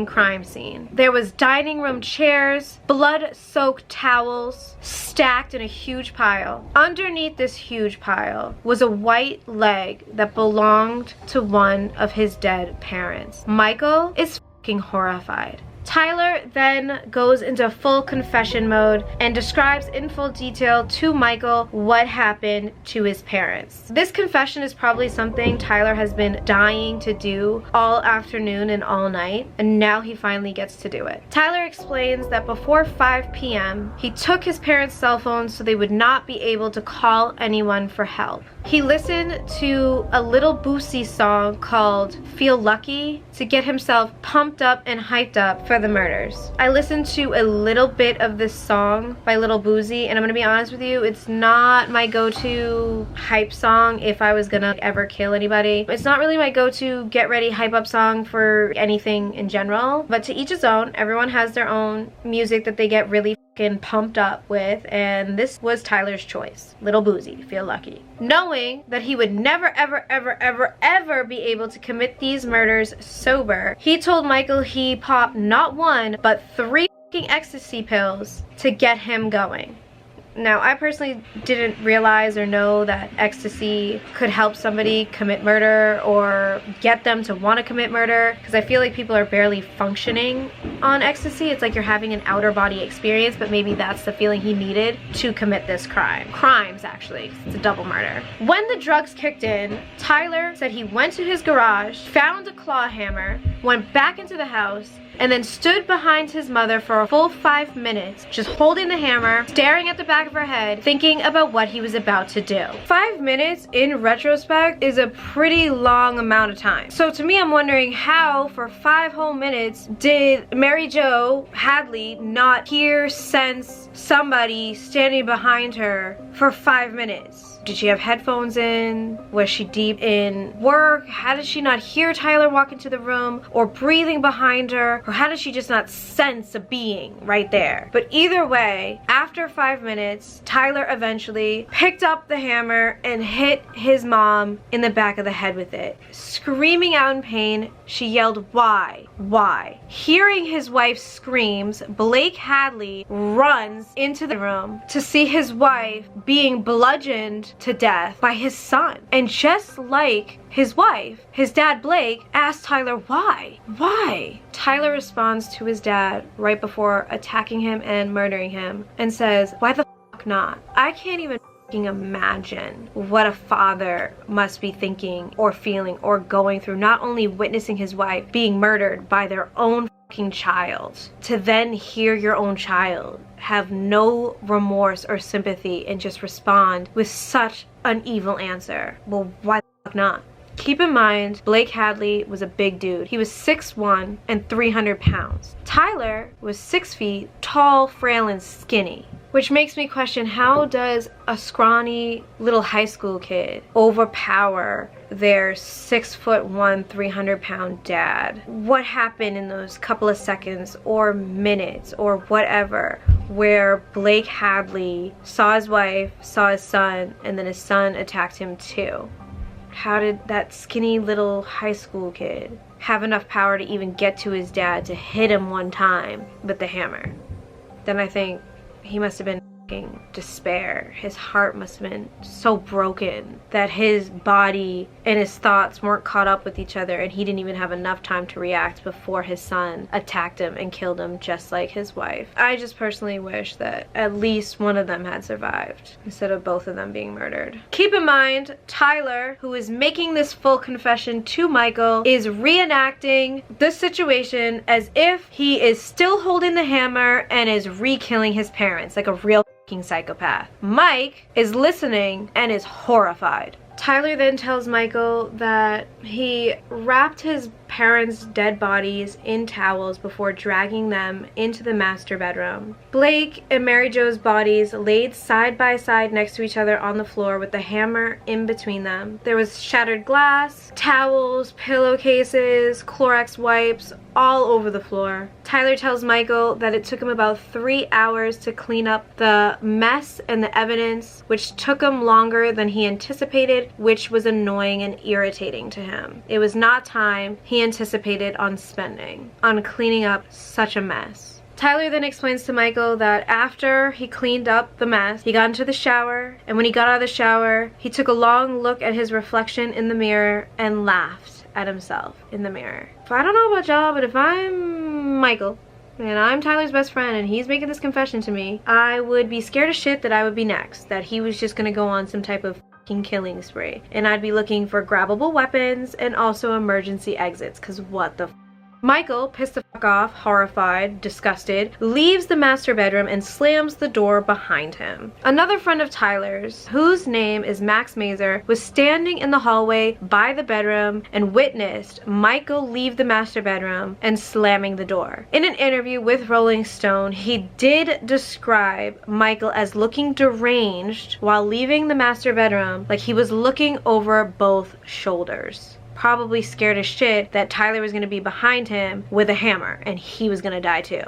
crime scene. There was dining room chairs, blood-soaked towels stacked in a huge pile. Underneath this huge pile was a white leg that belonged to one of his dead parents. Michael is fucking horrified. Tyler then goes into full confession mode and describes in full detail to Michael what happened to his parents. This confession is probably something Tyler has been dying to do all afternoon and all night, and now he finally gets to do it. Tyler explains that before 5 p.m., he took his parents' cell phones so they would not be able to call anyone for help. He listened to a Little Lucie song called Feel Lucky to get himself pumped up and hyped up for the murders. I listened to a little bit of this song by Little Boozy, and I'm gonna be honest with you, it's not my go-to hype song if I was gonna ever kill anybody. It's not really my go-to get ready hype up song for anything in general, but to each his own. Everyone has their own music that they get really pumped up with, and this was Tyler's choice. Little Boozy, Feel Lucky. Knowing that he would never ever be able to commit these murders sober, he told Michael he popped not 1 but 3 ecstasy pills to get him going. Now, I personally didn't realize or know that ecstasy could help somebody commit murder or get them to want to commit murder, because I feel like people are barely functioning on ecstasy. It's like you're having an outer body experience, but maybe that's the feeling he needed to commit this crime. Crimes, actually. It's a double murder. When the drugs kicked in, Tyler said he went to his garage, found a claw hammer, went back into the house, and then stood behind his mother for a full 5 minutes, just holding the hammer, staring at the back of her head, thinking about what he was about to do. 5 minutes, in retrospect, is a pretty long amount of time. So to me, I'm wondering how, for 5 whole minutes, did Mary Jo Hadley not hear, sense somebody standing behind her for 5 minutes? Did she have headphones in? Was she deep in work? How did she not hear Tyler walk into the room or breathing behind her? Or how did she just not sense a being right there? But either way, after 5 minutes, Tyler eventually picked up the hammer and hit his mom in the back of the head with it. Screaming out in pain, she yelled, "Why? Why?" Hearing his wife's screams, Blake Hadley runs into the room to see his wife being bludgeoned to death by his son. And just like his wife, his dad Blake asked Tyler, "Why? Why?" Tyler responds to his dad right before attacking him and murdering him and says, "Why the fuck not? I can't even imagine what a father must be thinking or feeling or going through, not only witnessing his wife being murdered by their own child, to then hear your own child have no remorse or sympathy and just respond with such an evil answer. Well, why the fuck not? Keep in mind, Blake Hadley was a big dude. He was 6'1" and 300 pounds. Tyler was 6 feet, tall, frail, and skinny. Which makes me question, how does a scrawny little high school kid overpower their 6'1", 300-pound dad? What happened in those couple of seconds or minutes or whatever where Blake Hadley saw his wife, saw his son, and then his son attacked him too? How did that skinny little high school kid have enough power to even get to his dad to hit him one time with the hammer? Then I think he must have been in despair. His heart must have been so broken that his body and his thoughts weren't caught up with each other, and he didn't even have enough time to react before his son attacked him and killed him just like his wife. I just personally wish that at least one of them had survived instead of both of them being murdered. Keep in mind, Tyler, who is making this full confession to Michael, is reenacting the situation as if he is still holding the hammer and is re-killing his parents like a real psychopath. Mike is listening and is horrified. Tyler then tells Michael that he wrapped his parents' dead bodies in towels before dragging them into the master bedroom. Blake and Mary Jo's bodies laid side by side next to each other on the floor with the hammer in between them. There was shattered glass, towels, pillowcases, Clorox wipes all over the floor. Tyler tells Michael that it took him about 3 hours to clean up the mess and the evidence, which took him longer than he anticipated, which was annoying and irritating to him. It was not time he anticipated on spending on cleaning up such a mess. Tyler then explains to Michael that after he cleaned up the mess, he got into the shower, and when he got out of the shower, he took a long look at his reflection in the mirror and laughed at himself in the mirror. I don't know about y'all, but if I'm Michael and I'm Tyler's best friend and he's making this confession to me, I would be scared as shit that I would be next, that he was just gonna go on some type of killing spree, and I'd be looking for grabbable weapons and also emergency exits, because what the Michael, pissed the fuck off, horrified, disgusted, leaves the master bedroom and slams the door behind him. Another friend of Tyler's, whose name is Max Mazer, was standing in the hallway by the bedroom and witnessed Michael leave the master bedroom and slamming the door. In an interview with Rolling Stone, he did describe Michael as looking deranged while leaving the master bedroom, like he was looking over both shoulders. Probably scared as shit that Tyler was gonna be behind him with a hammer and he was gonna die too.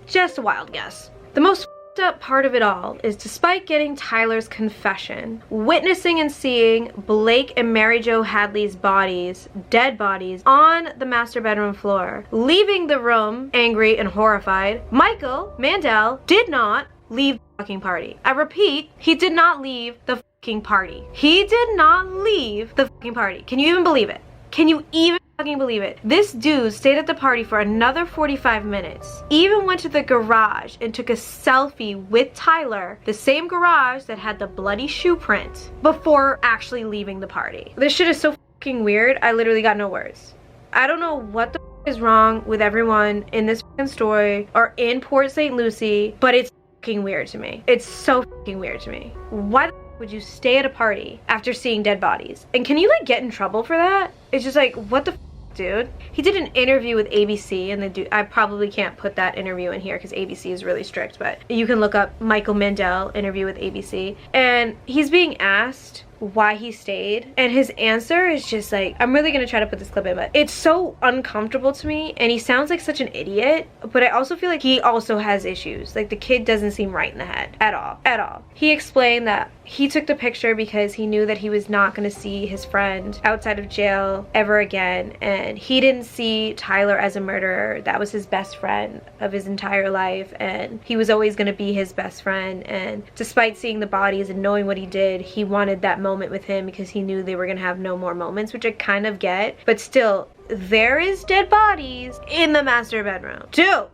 Just a wild guess. The most f***ed up part of it all is, despite getting Tyler's confession, witnessing and seeing Blake and Mary Jo Hadley's bodies, dead bodies, on the master bedroom floor, leaving the room angry and horrified, Michael Mandel did not leave the fucking party. I repeat, he did not leave the fucking party. He did not leave the fucking party. Can you even believe it? Can you even fucking believe it? This dude stayed at the party for another 45 minutes. Even went to the garage and took a selfie with Tyler, the same garage that had the bloody shoe print, before actually leaving the party. This shit is so fucking weird. I literally got no words. I don't know what the is wrong with everyone in this fucking story or in Port St. Lucie, but it's fucking weird to me. It's so fucking weird to me. Why the would you stay at a party after seeing dead bodies? And can you like get in trouble for that? It's just like, what the dude? He did an interview with ABC, and the dude, I probably can't put that interview in here because ABC is really strict, but you can look up Michael Mandel interview with ABC, and he's being asked why he stayed, and his answer is just like, I'm really gonna try to put this clip in, but it's so uncomfortable to me, and he sounds like such an idiot, but I also feel like he also has issues. Like, the kid doesn't seem right in the head at all. He explained that he took the picture because he knew that he was not gonna see his friend outside of jail ever again, and he didn't see Tyler as a murderer. That was his best friend of his entire life, and he was always gonna be his best friend, and despite seeing the bodies and knowing what he did, he wanted that moment with him because he knew they were gonna have no more moments, which I kind of get, but still, there is dead bodies in the master bedroom. Dude!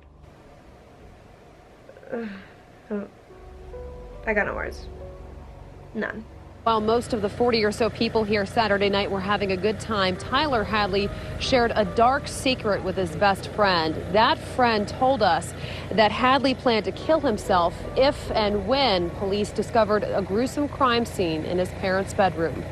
I got no words. None. While most of the 40 or so people here Saturday night were having a good time, Tyler Hadley shared a dark secret with his best friend. That friend told us that Hadley planned to kill himself if and when police discovered a gruesome crime scene in his parents' bedroom.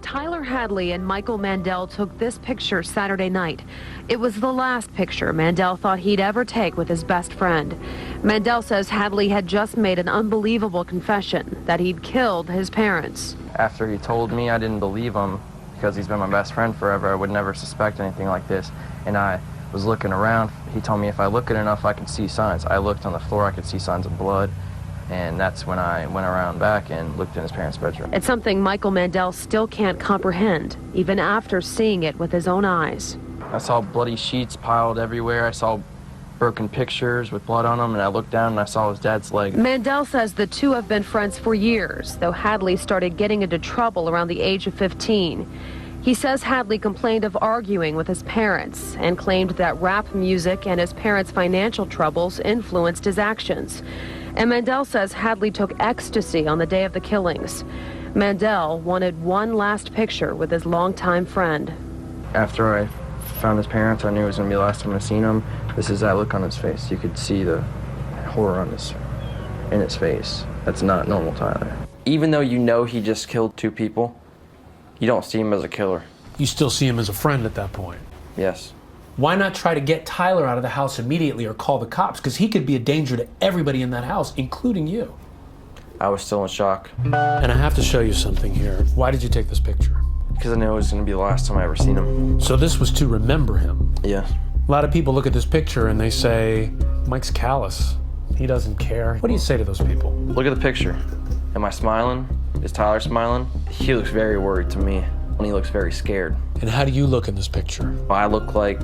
Tyler Hadley and Michael Mandel took this picture Saturday night. It was the last picture Mandel thought he'd ever take with his best friend. Mandel says Hadley had just made an unbelievable confession that he'd killed his parents. After he told me, I didn't believe him because he's been my best friend forever. I would never suspect anything like this. And I was looking around. He told me if I look at enough, I could see signs. I looked on the floor, I could see signs of blood. And that's when I went around back and looked in his parents' bedroom. It's something Michael Mandel still can't comprehend, even after seeing it with his own eyes. I saw bloody sheets piled everywhere. I saw broken pictures with blood on them, and I looked down and I saw his dad's leg. Mandel says the two have been friends for years, though Hadley started getting into trouble around the age of 15. He says Hadley complained of arguing with his parents and claimed that rap music and his parents' financial troubles influenced his actions. And Mandel says Hadley took ecstasy on the day of the killings. Mandel wanted one last picture with his longtime friend. After I found his parents, I knew it was going to be the last time I seen him. This is that look on his face. You could see the horror in his face. That's not normal Tyler. Even though you know he just killed two people, you don't see him as a killer. You still see him as a friend at that point? Yes. Why not try to get Tyler out of the house immediately or call the cops? Because he could be a danger to everybody in that house, including you. I was still in shock. And I have to show you something here. Why did you take this picture? Because I knew it was going to be the last time I ever seen him. So this was to remember him? Yeah. A lot of people look at this picture and they say, Mike's callous. He doesn't care. What do you say to those people? Look at the picture. Am I smiling? Is Tyler smiling? He looks very worried to me. And he looks very scared. And how do you look in this picture? I look like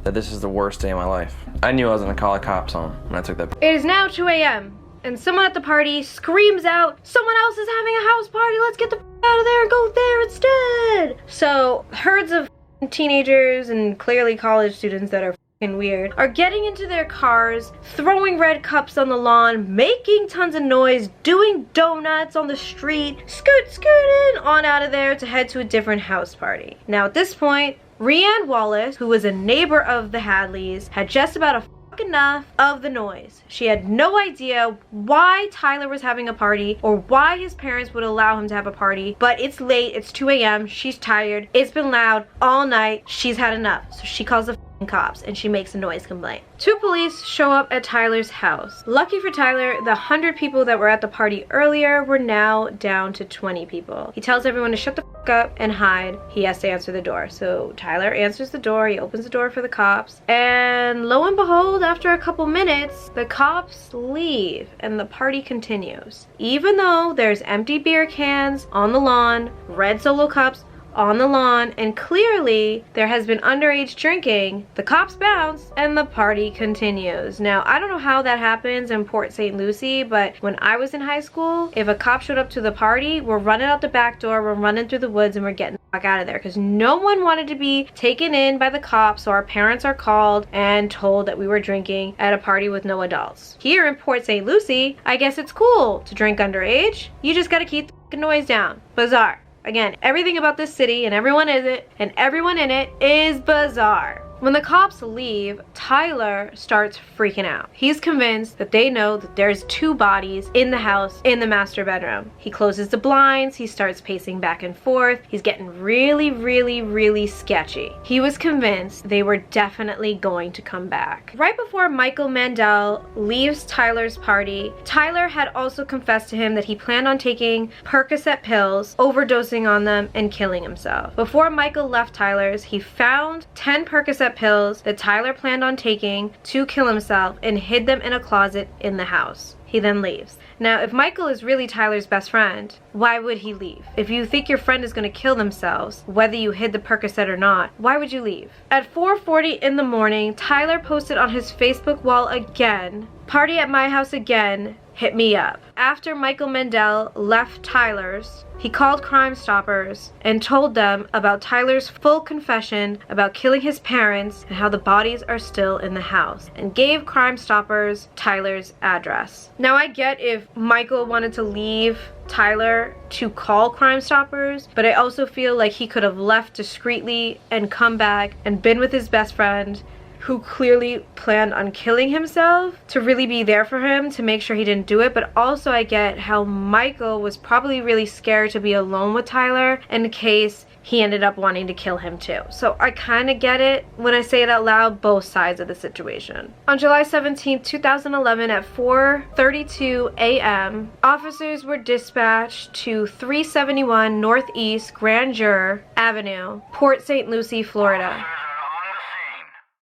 that this is the worst day of my life. I knew I was gonna call the cops on him when I took that picture. It is now 2 a.m. and someone at the party screams out, "Someone else is having a house party, let's get the out of there and go there instead." So herds of teenagers and clearly college students that are weird are getting into their cars, throwing red cups on the lawn, making tons of noise, doing donuts on the street, scooting on out of there to head to a different house party. Now at this point, Rianne Wallace, who was a neighbor of the Hadleys, had just about enough of the noise. She had no idea why Tyler was having a party or why his parents would allow him to have a party, but it's late, it's 2 a.m, she's tired, it's been loud all night, she's had enough. So she calls the cops and she makes a noise complaint. 2 police show up at Tyler's house. Lucky for Tyler, the 100 people that were at the party earlier were now down to 20 people. He tells everyone to shut the fuck up and hide. He has to answer the door. So Tyler answers the door, he opens the door for the cops, and lo and behold, after a couple minutes, the cops leave and the party continues. Even though there's empty beer cans on the lawn, red Solo cups on the lawn, and clearly there has been underage drinking, the cops bounce and the party continues. Now, I don't know how that happens in Port St. Lucie, but when I was in high school, if a cop showed up to the party, we're running out the back door, we're running through the woods, and we're getting the fuck out of there because no one wanted to be taken in by the cops, so our parents are called and told that we were drinking at a party with no adults. Here in Port St. Lucie, I guess it's cool to drink underage. You just gotta keep the fucking noise down. Bizarre. Again, everything about this city and everyone in it is bizarre. When the cops leave, Tyler starts freaking out. He's convinced that they know that there's 2 bodies in the house in the master bedroom. He closes the blinds, he starts pacing back and forth. He's getting really sketchy. He was convinced they were definitely going to come back. Right before Michael Mandel leaves Tyler's party, Tyler had also confessed to him that he planned on taking Percocet pills, overdosing on them, and killing himself. Before Michael left Tyler's, he found 10 Percocet pills that Tyler planned on taking to kill himself and hid them in a closet in the house. He then leaves. Now, if Michael is really Tyler's best friend, why would he leave? If you think your friend is going to kill themselves, whether you hid the Percocet or not, why would you leave? At 4:40 in the morning, Tyler posted on his Facebook wall again, "Party at my house again. hit me up. After Michael Mandel left Tyler's, he called Crime Stoppers and told them about Tyler's full confession about killing his parents and how the bodies are still in the house, and gave Crime Stoppers Tyler's address. Now I get if Michael wanted to leave Tyler to call Crime Stoppers, but I also feel like he could have left discreetly and come back and been with his best friend, who clearly planned on killing himself, to really be there for him to make sure he didn't do it. But also I get how Michael was probably really scared to be alone with Tyler in case he ended up wanting to kill him too. So I kind of get it when I say it out loud, both sides of the situation. On July 17, 2011 at 4:32 a.m., officers were dispatched to 371 Northeast Grandeur Avenue, Port St. Lucie, Florida.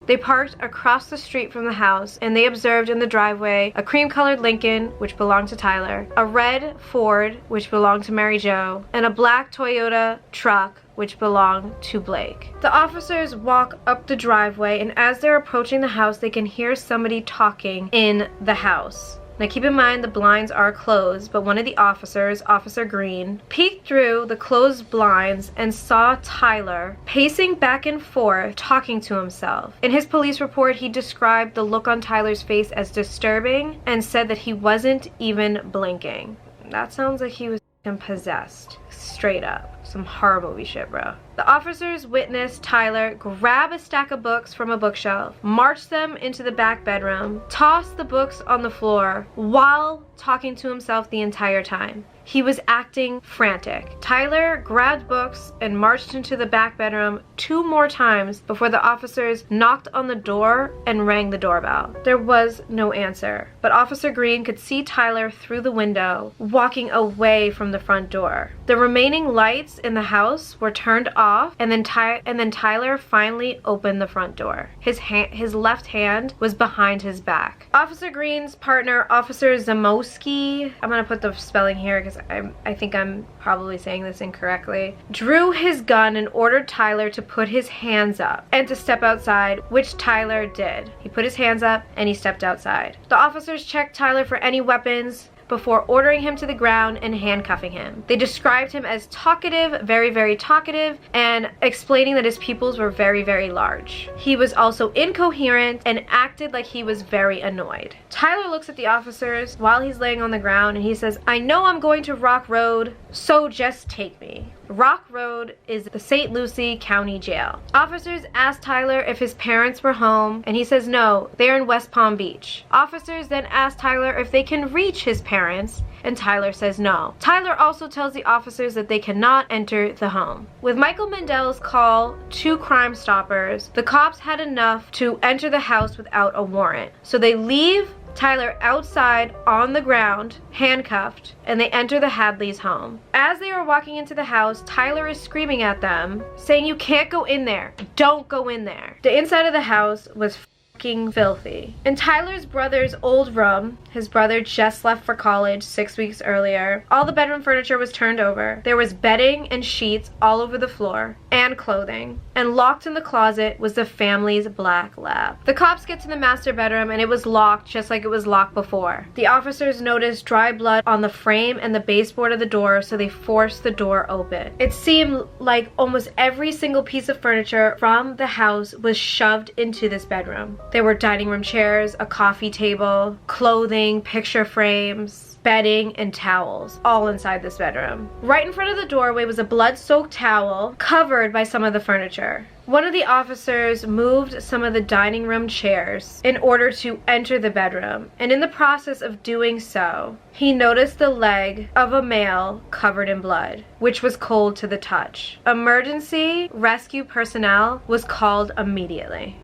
They parked across the street from the house, and they observed in the driveway a cream-colored Lincoln, which belonged to Tyler, a red Ford, which belonged to Mary Jo, and a black Toyota truck, which belonged to Blake. The officers walk up the driveway, and as they're approaching the house, they can hear somebody talking in the house. Now keep in mind the blinds are closed, but one of the officers, Officer Green, peeked through the closed blinds and saw Tyler pacing back and forth, talking to himself. In his police report, he described the look on Tyler's face as disturbing and said that he wasn't even blinking. That sounds like he was possessed. Straight up. Some horror movie shit, bro. The officers witnessed Tyler grab a stack of books from a bookshelf, march them into the back bedroom, toss the books on the floor while talking to himself the entire time. He was acting frantic. Tyler grabbed books and marched into the back bedroom 2 more times before the officers knocked on the door and rang the doorbell. There was no answer, but Officer Green could see Tyler through the window, walking away from the front door. The remaining lights in the house were turned off, and then Tyler finally opened the front door. His left hand was behind his back. Officer Green's partner, Officer Zamowski, I'm gonna put the spelling here because I think I'm probably saying this incorrectly, drew his gun and ordered Tyler to put his hands up and to step outside, which Tyler did. He put his hands up and he stepped outside. The officers checked Tyler for any weapons before ordering him to the ground and handcuffing him. They described him as talkative, very, very talkative, and explaining that his pupils were very, very large. He was also incoherent and acted like he was very annoyed. Tyler looks at the officers while he's laying on the ground and he says, "I know I'm going to Rock Road, so just take me." Rock Road is the St. Lucie County Jail. Officers asked Tyler if his parents were home, and he says no, they're in West Palm Beach. Officers then asked Tyler if they can reach his parents, and Tyler says no. Tyler also tells the officers that they cannot enter the home. With Michael Mandel's call to Crime Stoppers, the cops had enough to enter the house without a warrant. So they leave Tyler outside on the ground, handcuffed, and they enter the Hadley's home. As they are walking into the house, Tyler is screaming at them, saying, "You can't go in there. Don't go in there." The inside of the house was fucking filthy. In Tyler's brother's old room, his brother just left for college 6 weeks earlier, all the bedroom furniture was turned over. There was bedding and sheets all over the floor, and clothing. And locked in the closet was the family's black lab. The cops get to the master bedroom and it was locked just like it was locked before. The officers noticed dry blood on the frame and the baseboard of the door, so they forced the door open. It seemed like almost every single piece of furniture from the house was shoved into this bedroom. There were dining room chairs, a coffee table, clothing, picture frames, bedding, and towels, all inside this bedroom. Right in front of the doorway was a blood-soaked towel covered by some of the furniture. One of the officers moved some of the dining room chairs in order to enter the bedroom, and in the process of doing so, he noticed the leg of a male covered in blood, which was cold to the touch. Emergency rescue personnel was called immediately.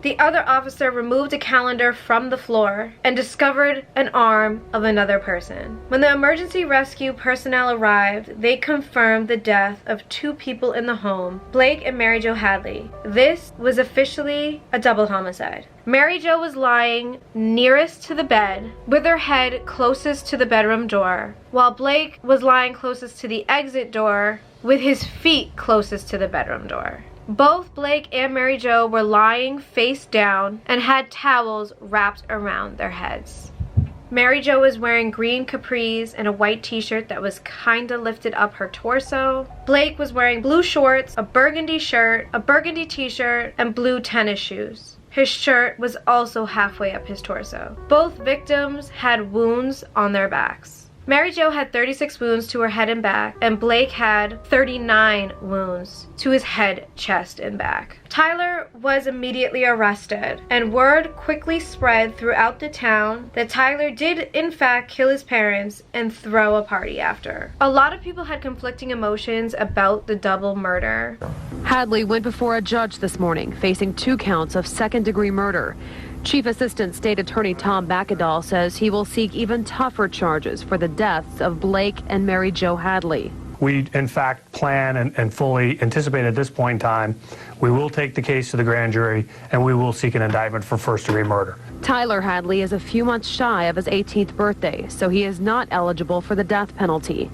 The other officer removed a calendar from the floor and discovered an arm of another person. When the emergency rescue personnel arrived, they confirmed the death of 2 people in the home, Blake and Mary Jo Hadley. This was officially a double homicide. Mary Jo was lying nearest to the bed with her head closest to the bedroom door, while Blake was lying closest to the exit door with his feet closest to the bedroom door. Both Blake and Mary Jo were lying face down and had towels wrapped around their heads. Mary Jo was wearing green capris and a white t-shirt that was kinda lifted up her torso. Blake was wearing blue shorts, a burgundy shirt, a burgundy t-shirt, and blue tennis shoes. His shirt was also halfway up his torso. Both victims had wounds on their backs. Mary Jo had 36 wounds to her head and back, and Blake had 39 wounds to his head, chest, and back. Tyler was immediately arrested, and word quickly spread throughout the town that Tyler did in fact kill his parents and throw a party after. A lot of people had conflicting emotions about the double murder. Hadley went before a judge this morning, facing 2 counts of second-degree murder. Chief Assistant State Attorney Tom Bakadal says he will seek even tougher charges for the deaths of Blake and Mary Jo Hadley. We, in fact, plan and fully anticipate at this point in time, we will take the case to the grand jury and we will seek an indictment for first-degree murder. Tyler Hadley is a few months shy of his 18th birthday, so he is not eligible for the death penalty.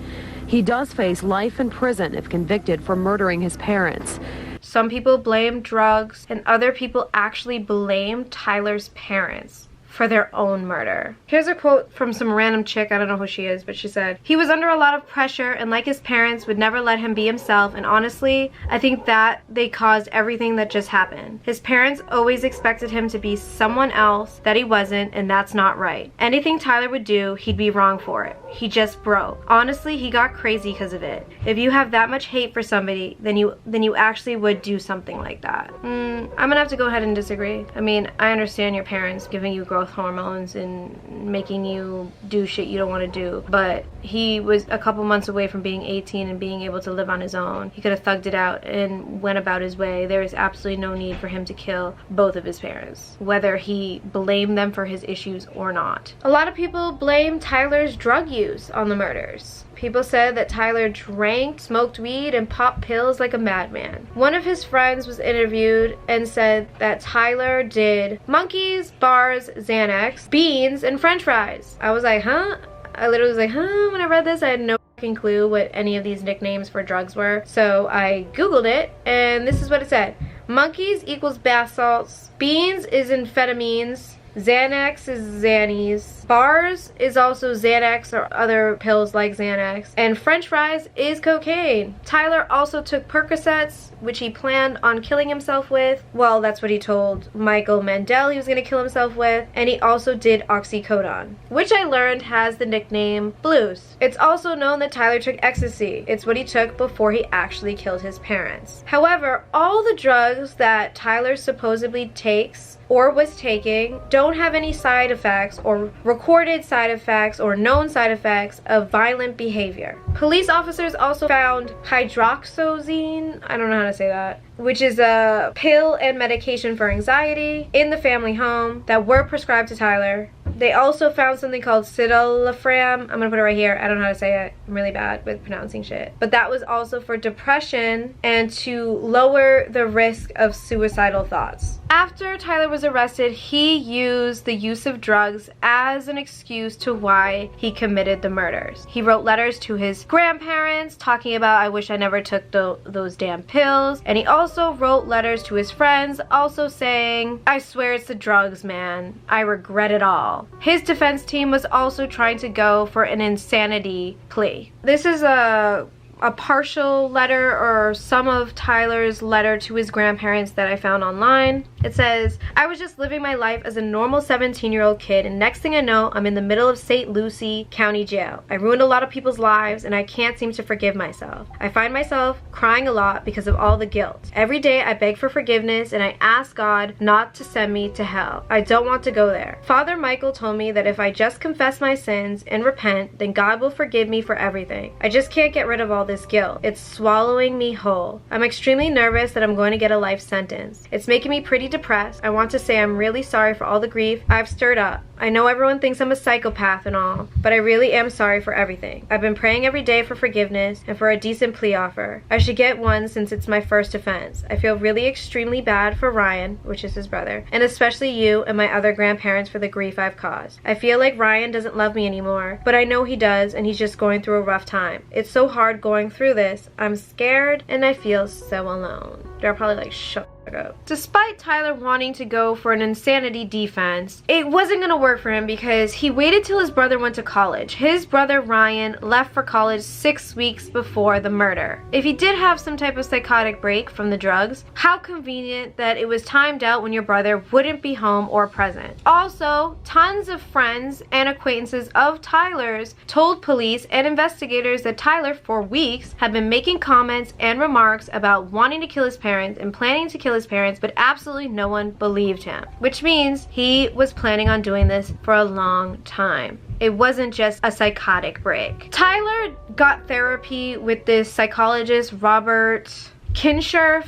He does face life in prison if convicted for murdering his parents. Some people blame drugs, and other people actually blame Tyler's parents for their own murder. Here's a quote from some random chick, I don't know who she is, but she said, "He was under a lot of pressure and like his parents would never let him be himself, and honestly, I think that they caused everything that just happened. His parents always expected him to be someone else that he wasn't, and that's not right. Anything Tyler would do, he'd be wrong for it. He just broke. Honestly, he got crazy because of it. If you have that much hate for somebody, then you actually would do something like that." I'm gonna have to go ahead and disagree. I mean, I understand your parents giving you growth hormones and making you do shit you don't want to do, but he was a couple months away from being 18 and being able to live on his own. He could have thugged it out and went about his way. There is absolutely no need for him to kill both of his parents, whether he blamed them for his issues or not. A lot of people blame Tyler's drug use on the murders. People said that Tyler drank, smoked weed, and popped pills like a madman. One of his friends was interviewed and said that Tyler did monkeys, bars, Xanax, beans, and french fries. I was like, huh? I literally was like, huh? When I read this, I had no fucking clue what any of these nicknames for drugs were. So I Googled it, and this is what it said. Monkeys equals bath salts. Beans is amphetamines. Xanax is Xannies. Bars is also Xanax or other pills like Xanax. And french fries is cocaine. Tyler also took Percocets, which he planned on killing himself with. Well, that's what he told Michael Mandel he was going to kill himself with. And he also did oxycodone, which I learned has the nickname blues. It's also known that Tyler took ecstasy. It's what he took before he actually killed his parents. However, all the drugs that Tyler supposedly takes or was taking don't have any side effects or recorded side effects or known side effects of violent behavior. Police officers also found hydroxyzine, I don't know how to say that, which is a pill and medication for anxiety in the family home that were prescribed to Tyler. They also found something called citalopram. I'm gonna put it right here. I don't know how to say it. I'm really bad with pronouncing shit. But that was also for depression and to lower the risk of suicidal thoughts. After Tyler was arrested, he used the use of drugs as an excuse to why he committed the murders. He wrote letters to his grandparents talking about, I wish I never took those damn pills. And he also wrote letters to his friends also saying, I swear it's the drugs, man. I regret it all. His defense team was also trying to go for an insanity plea. This is a partial letter or some of Tyler's letter to his grandparents that I found online. It says, I was just living my life as a normal 17-year-old kid, and next thing I know, I'm in the middle of St. Lucie County Jail. I ruined a lot of people's lives, and I can't seem to forgive myself. I find myself crying a lot because of all the guilt. Every day I beg for forgiveness, and I ask God not to send me to hell. I don't want to go there. Father Michael told me that if I just confess my sins and repent, then God will forgive me for everything. I just can't get rid of all this guilt. It's swallowing me whole. I'm extremely nervous that I'm going to get a life sentence. It's making me pretty depressed. I want to say I'm really sorry for all the grief I've stirred up. I know everyone thinks I'm a psychopath and all, but I really am sorry for everything. I've been praying every day for forgiveness and for a decent plea offer. I should get one since it's my first offense. I feel really extremely bad for Ryan, which is his brother, and especially you and my other grandparents for the grief I've caused. I feel like Ryan doesn't love me anymore, but I know he does, and he's just going through a rough time. It's so hard going through this. I'm scared and I feel so alone. They're probably like, shut up. Despite Tyler wanting to go for an insanity defense, it wasn't gonna work for him because he waited till his brother went to college. His brother Ryan left for college 6 weeks before the murder. If he did have some type of psychotic break from the drugs, how convenient that it was timed out when your brother wouldn't be home or present. Also, tons of friends and acquaintances of Tyler's told police and investigators that Tyler, for weeks, had been making comments and remarks about wanting to kill his parents and planning to kill his parents, but absolutely no one believed him, which means he was planning on doing this for a long time. It wasn't just a psychotic break. Tyler got therapy with this psychologist, Robert Kinscherf.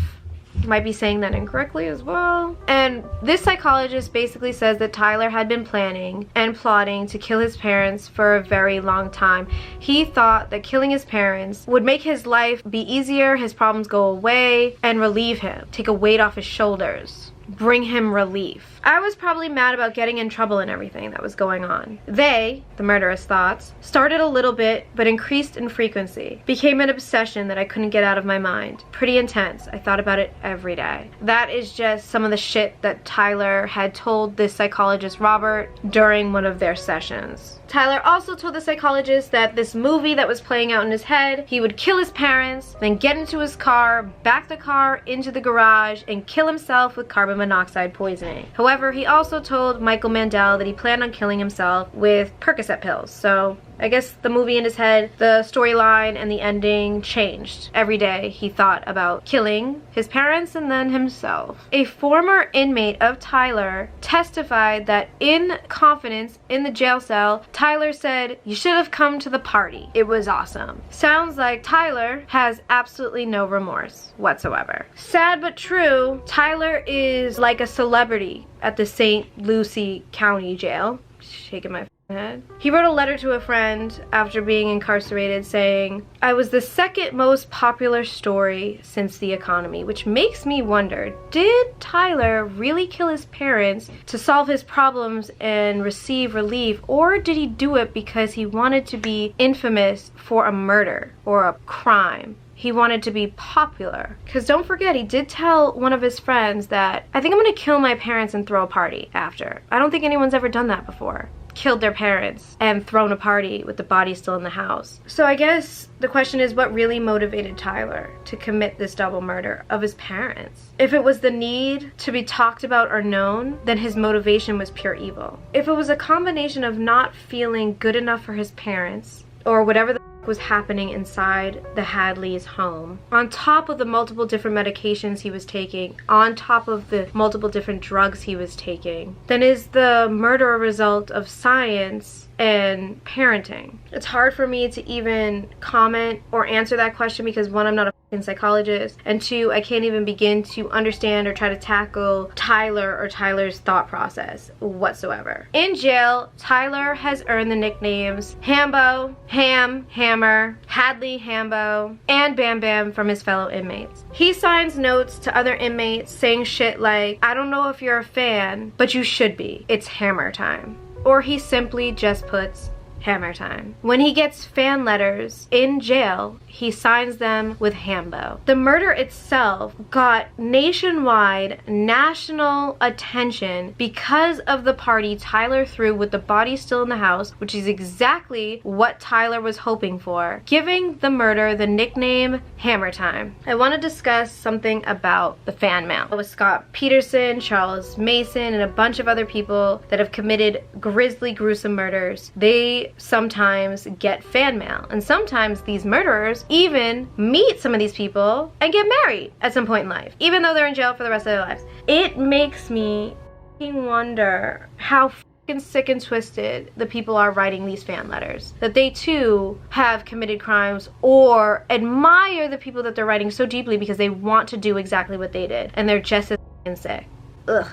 Might be saying that incorrectly as well. And this psychologist basically says that Tyler had been planning and plotting to kill his parents for a very long time. He thought that killing his parents would make his life be easier, his problems go away, and relieve him, take a weight off his shoulders, bring him relief. I was probably mad about getting in trouble and everything that was going on. They, the murderous thoughts, started a little bit but increased in frequency. Became an obsession that I couldn't get out of my mind. Pretty intense. I thought about it every day. That is just some of the shit that Tyler had told this psychologist Robert during one of their sessions. Tyler also told the psychologist that this movie that was playing out in his head, he would kill his parents, then get into his car, back the car into the garage, and kill himself with carbon monoxide poisoning. However, he also told Michael Mandel that he planned on killing himself with Percocet pills. So I guess the movie in his head, the storyline and the ending changed. Every day he thought about killing his parents and then himself. A former inmate of Tyler testified that in confidence in the jail cell, Tyler said, "You should have come to the party. It was awesome." Sounds like Tyler has absolutely no remorse whatsoever. Sad but true, Tyler is like a celebrity at the St. Lucie County Jail. Shaking my head. He wrote a letter to a friend after being incarcerated saying, "I was the second most popular story since the economy," which makes me wonder, did Tyler really kill his parents to solve his problems and receive relief, or did he do it because he wanted to be infamous for a murder or a crime? He wanted to be popular. Because don't forget, he did tell one of his friends that, "I think I'm gonna kill my parents and throw a party after." I don't think anyone's ever done that before. Killed their parents and thrown a party with the body still in the house. So I guess the question is, what really motivated Tyler to commit this double murder of his parents? If it was the need to be talked about or known, then his motivation was pure evil. If it was a combination of not feeling good enough for his parents, or whatever the was happening inside the Hadley's home, on top of the multiple different medications he was taking, on top of the multiple different drugs he was taking, then is the murder a result of science and parenting? It's hard for me to even comment or answer that question because one, I'm not a psychologist, and two, I can't even begin to understand or try to tackle Tyler or Tyler's thought process whatsoever. In jail, Tyler has earned the nicknames Hambo, Ham, Hammer, Hadley, Hambo, and Bam Bam from his fellow inmates. He signs notes to other inmates saying shit like, "I don't know if you're a fan, but you should be. It's hammer time." Or he simply just puts hammer time. When he gets fan letters in jail, he signs them with Hambo. The murder itself got nationwide, national attention because of the party Tyler threw with the body still in the house, which is exactly what Tyler was hoping for, giving the murder the nickname Hammer Time. I want to discuss something about the fan mail. With Scott Peterson, Charles Mason, and a bunch of other people that have committed grisly, gruesome murders, they sometimes get fan mail, and sometimes these murderers even meet some of these people and get married at some point in life, even though they're in jail for the rest of their lives. It makes me wonder how fucking sick and twisted the people are writing these fan letters, that they too have committed crimes or admire the people that they're writing so deeply because they want to do exactly what they did, and they're just as fucking sick. Ugh.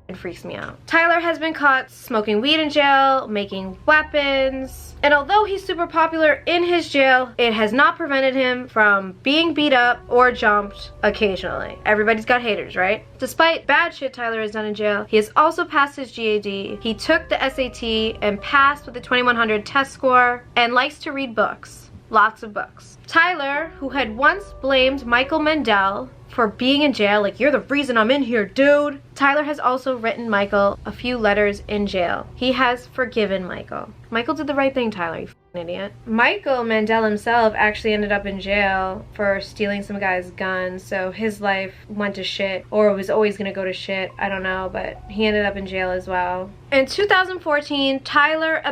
It freaks me out. Tyler has been caught smoking weed in jail, making weapons, and although he's super popular in his jail, it has not prevented him from being beat up or jumped occasionally. Everybody's got haters, right? Despite bad shit Tyler has done in jail, he has also passed his GAD. He took the SAT and passed with a 2100 test score and likes to read books. Lots of books. Tyler, who had once blamed Michael Mandel for being in jail. Like, you're the reason I'm in here, dude. Tyler has also written Michael a few letters in jail. He has forgiven Michael. Michael did the right thing, Tyler, you f***ing idiot. Michael Mandel himself actually ended up in jail for stealing some guy's gun, so his life went to shit, or was always gonna go to shit, I don't know, but he ended up in jail as well. In 2014, Tyler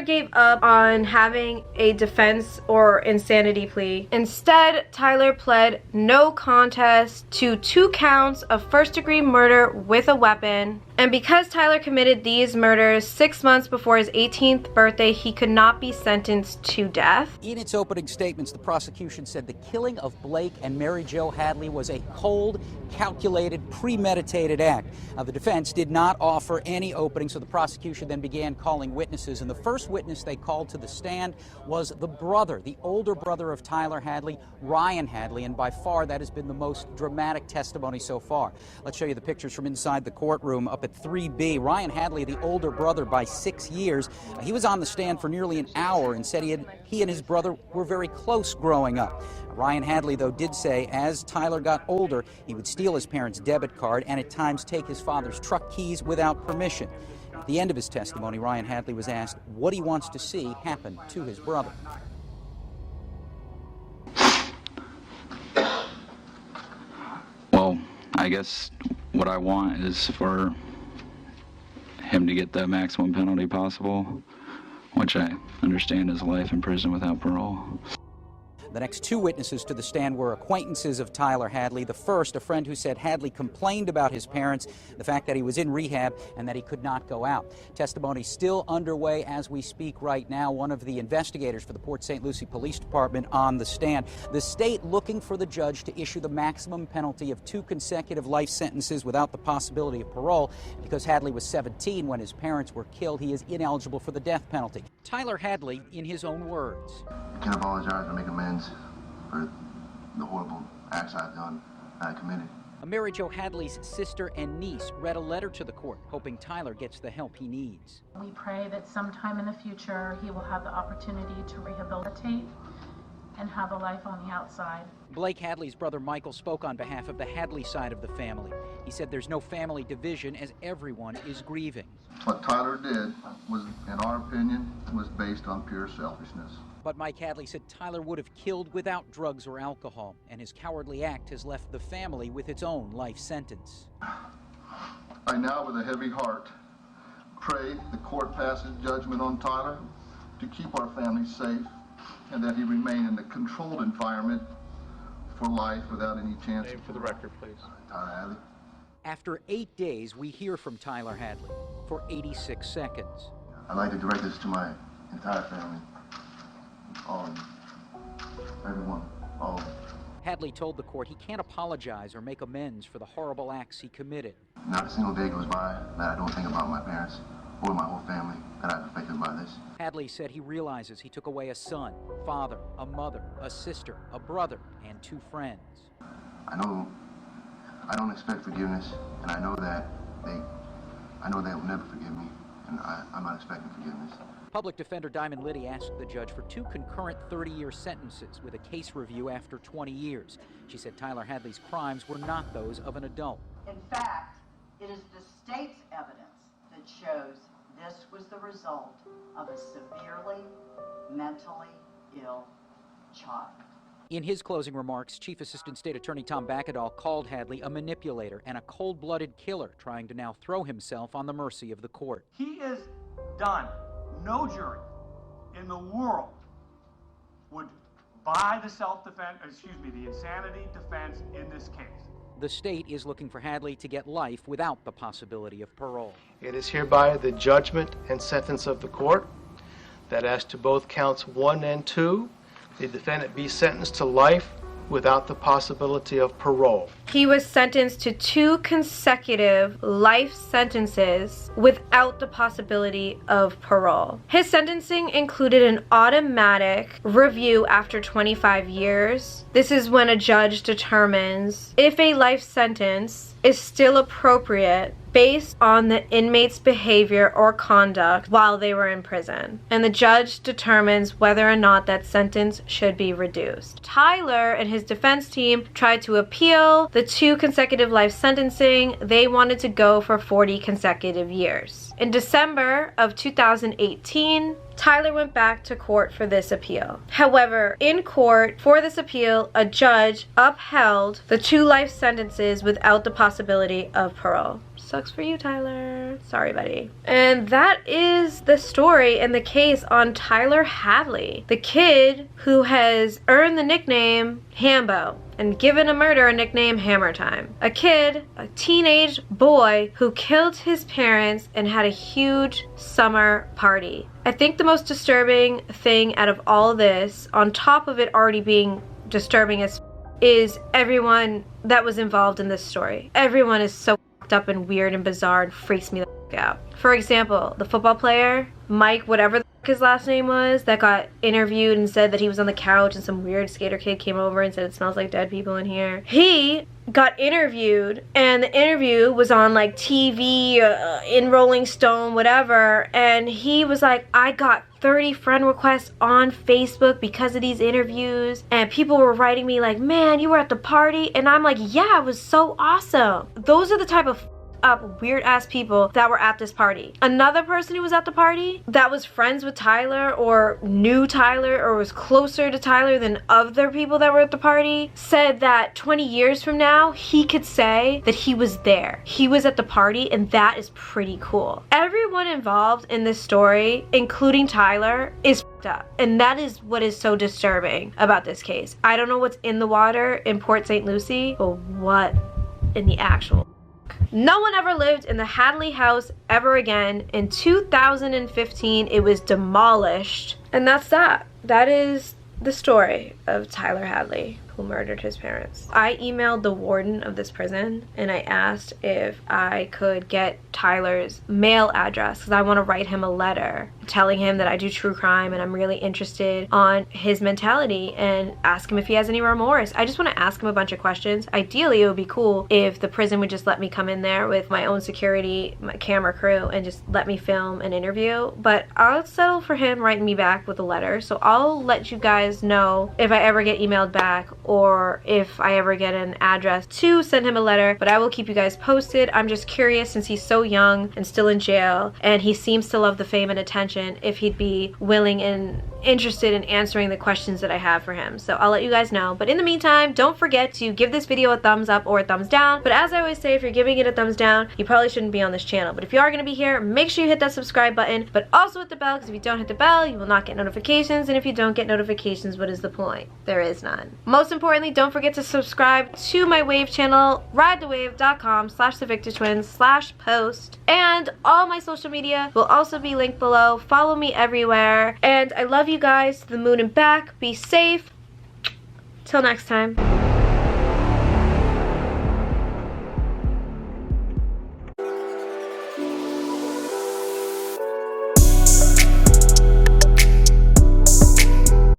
gave up on having a defense or insanity plea. Instead, Tyler pled no contest to 2 counts of first-degree murder with a weapon. And because Tyler committed these murders 6 months before his 18th birthday, he could not be sentenced to death. In its opening statements, the prosecution said the killing of Blake and Mary Jo Hadley was a cold, calculated, premeditated act. The defense did not offer any opening, so the prosecution then began calling witnesses. And the first witness they called to the stand was the brother, the older brother of Tyler Hadley, Ryan Hadley, and by far that has been the most dramatic testimony so far. Let's show you the pictures from inside the courtroom up at 3B. Ryan Hadley, the older brother by 6 years, he was on the stand for nearly an hour and said he and his brother were very close growing up. Ryan Hadley, though, did say as Tyler got older, he would steal his parents' debit card and at times take his father's truck keys without permission. At the end of his testimony, Ryan Hadley was asked what he wants to see happen to his brother. Well, I guess what I want is for him to get the maximum penalty possible, which I understand is life in prison without parole. The next 2 witnesses to the stand were acquaintances of Tyler Hadley. The first, a friend who said Hadley complained about his parents, the fact that he was in rehab and that he could not go out. Testimony still underway as we speak right now. One of the investigators for the Port St. Lucie Police Department on the stand. The state looking for the judge to issue the maximum penalty of 2 consecutive life sentences without the possibility of parole. Because Hadley was 17 when his parents were killed, he is ineligible for the death penalty. Tyler Hadley, in his own words. I can apologize and make amends for the horrible acts I've done and I committed. Mary Jo Hadley's sister and niece read a letter to the court, hoping Tyler gets the help he needs. We pray that sometime in the future he will have the opportunity to rehabilitate and have a life on the outside. Blake Hadley's brother Michael spoke on behalf of the Hadley side of the family. He said there's no family division as everyone is grieving. What Tyler did was, in our opinion, was based on pure selfishness. But Mike Hadley said Tyler would have killed without drugs or alcohol, and his cowardly act has left the family with its own life sentence. I now, with a heavy heart, pray the court passes judgment on Tyler to keep our family safe and that he remain in a controlled environment for life without any chance. Name for the record, please. Tyler Hadley. After 8 days, we hear from Tyler Hadley for 86 seconds. I'd like to direct this to my entire family. Everyone, all of them. Hadley told the court he can't apologize or make amends for the horrible acts he committed. Not a single day goes by that I don't think about my parents or my whole family that I've affected by this. Hadley said he realizes he took away a son, father, a mother, a sister, a brother, and 2 friends. I know I don't expect forgiveness, and I know they will never forgive me, and I'm not expecting forgiveness. Public Defender Diamond Liddy asked the judge for 2 concurrent 30-year sentences with a case review after 20 years. She said Tyler Hadley's crimes were not those of an adult. In fact, it is the state's evidence that shows this was the result of a severely mentally ill child. In his closing remarks, Chief Assistant State Attorney Tom Bakadal called Hadley a manipulator and a cold-blooded killer trying to now throw himself on the mercy of the court. He is done. No jury in the world would buy the the insanity defense in this case. The state is looking for Hadley to get life without the possibility of parole. It is hereby the judgment and sentence of the court that as to both counts 1 and 2, the defendant be sentenced to life without the possibility of parole. He was sentenced to 2 consecutive life sentences without the possibility of parole. His sentencing included an automatic review after 25 years. This is when a judge determines if a life sentence is still appropriate based on the inmate's behavior or conduct while they were in prison. And the judge determines whether or not that sentence should be reduced. Tyler and his defense team tried to appeal the 2 consecutive life sentencing. They wanted to go for 40 consecutive years. In December of 2018, Tyler went back to court for this appeal. However, in court for this appeal, a judge upheld the 2 life sentences without the possibility of parole. Sucks for you, Tyler. Sorry, buddy. And that is the story and the case on Tyler Hadley, the kid who has earned the nickname Hambo and given a murder a nickname Hammer Time. A kid, a teenage boy who killed his parents and had a huge summer party. I think the most disturbing thing out of all of this, on top of it already being disturbing as is everyone that was involved in this story. Everyone is so up and weird and bizarre and freaks me the out. For example, the football player, Mike, whatever the his last name was, that got interviewed and said that he was on the couch and some weird skater kid came over and said it smells like dead people in here. He got interviewed and the interview was on like TV, in Rolling Stone, whatever, and he was like, I got 30 friend requests on Facebook because of these interviews, and people were writing me like, man, you were at the party, and I'm like, yeah, it was so awesome. Those are the type of up weird ass people that were at this party. Another person who was at the party that was friends with Tyler or knew Tyler or was closer to Tyler than other people that were at the party said that 20 years from now he could say that he was there. He was at the party, and that is pretty cool. Everyone involved in this story, including Tyler, is f***ed up, and that is what is so disturbing about this case. I don't know what's in the water in Port St. Lucie, but what in the actual. No one ever lived in the Hadley house ever again. In 2015, it was demolished. And that's that. That is the story of Tyler Hadley, who murdered his parents. I emailed the warden of this prison and I asked if I could get Tyler's mail address because I want to write him a letter telling him that I do true crime and I'm really interested on his mentality, and ask him if he has any remorse. I just want to ask him a bunch of questions. Ideally, it would be cool if the prison would just let me come in there with my own security, my camera crew, and just let me film an interview, but I'll settle for him writing me back with a letter. So I'll let you guys know if I ever get emailed back or if I ever get an address to send him a letter, but I will keep you guys posted. I'm just curious, since he's so young and still in jail and he seems to love the fame and attention, if he'd be willing and interested in answering the questions that I have for him. So I'll let you guys know. But in the meantime, don't forget to give this video a thumbs up or a thumbs down. But as I always say, if you're giving it a thumbs down, you probably shouldn't be on this channel. But if you are going to be here, make sure you hit that subscribe button, but also hit the bell, because if you don't hit the bell, you will not get notifications. And if you don't get notifications, what is the point? There is none. Most importantly, don't forget to subscribe to my wave channel, ridethewave.com/thevictortwins/post, and all my social media will also be linked below. Follow me everywhere, and I love you guys to the moon and back. Be safe. Till next time.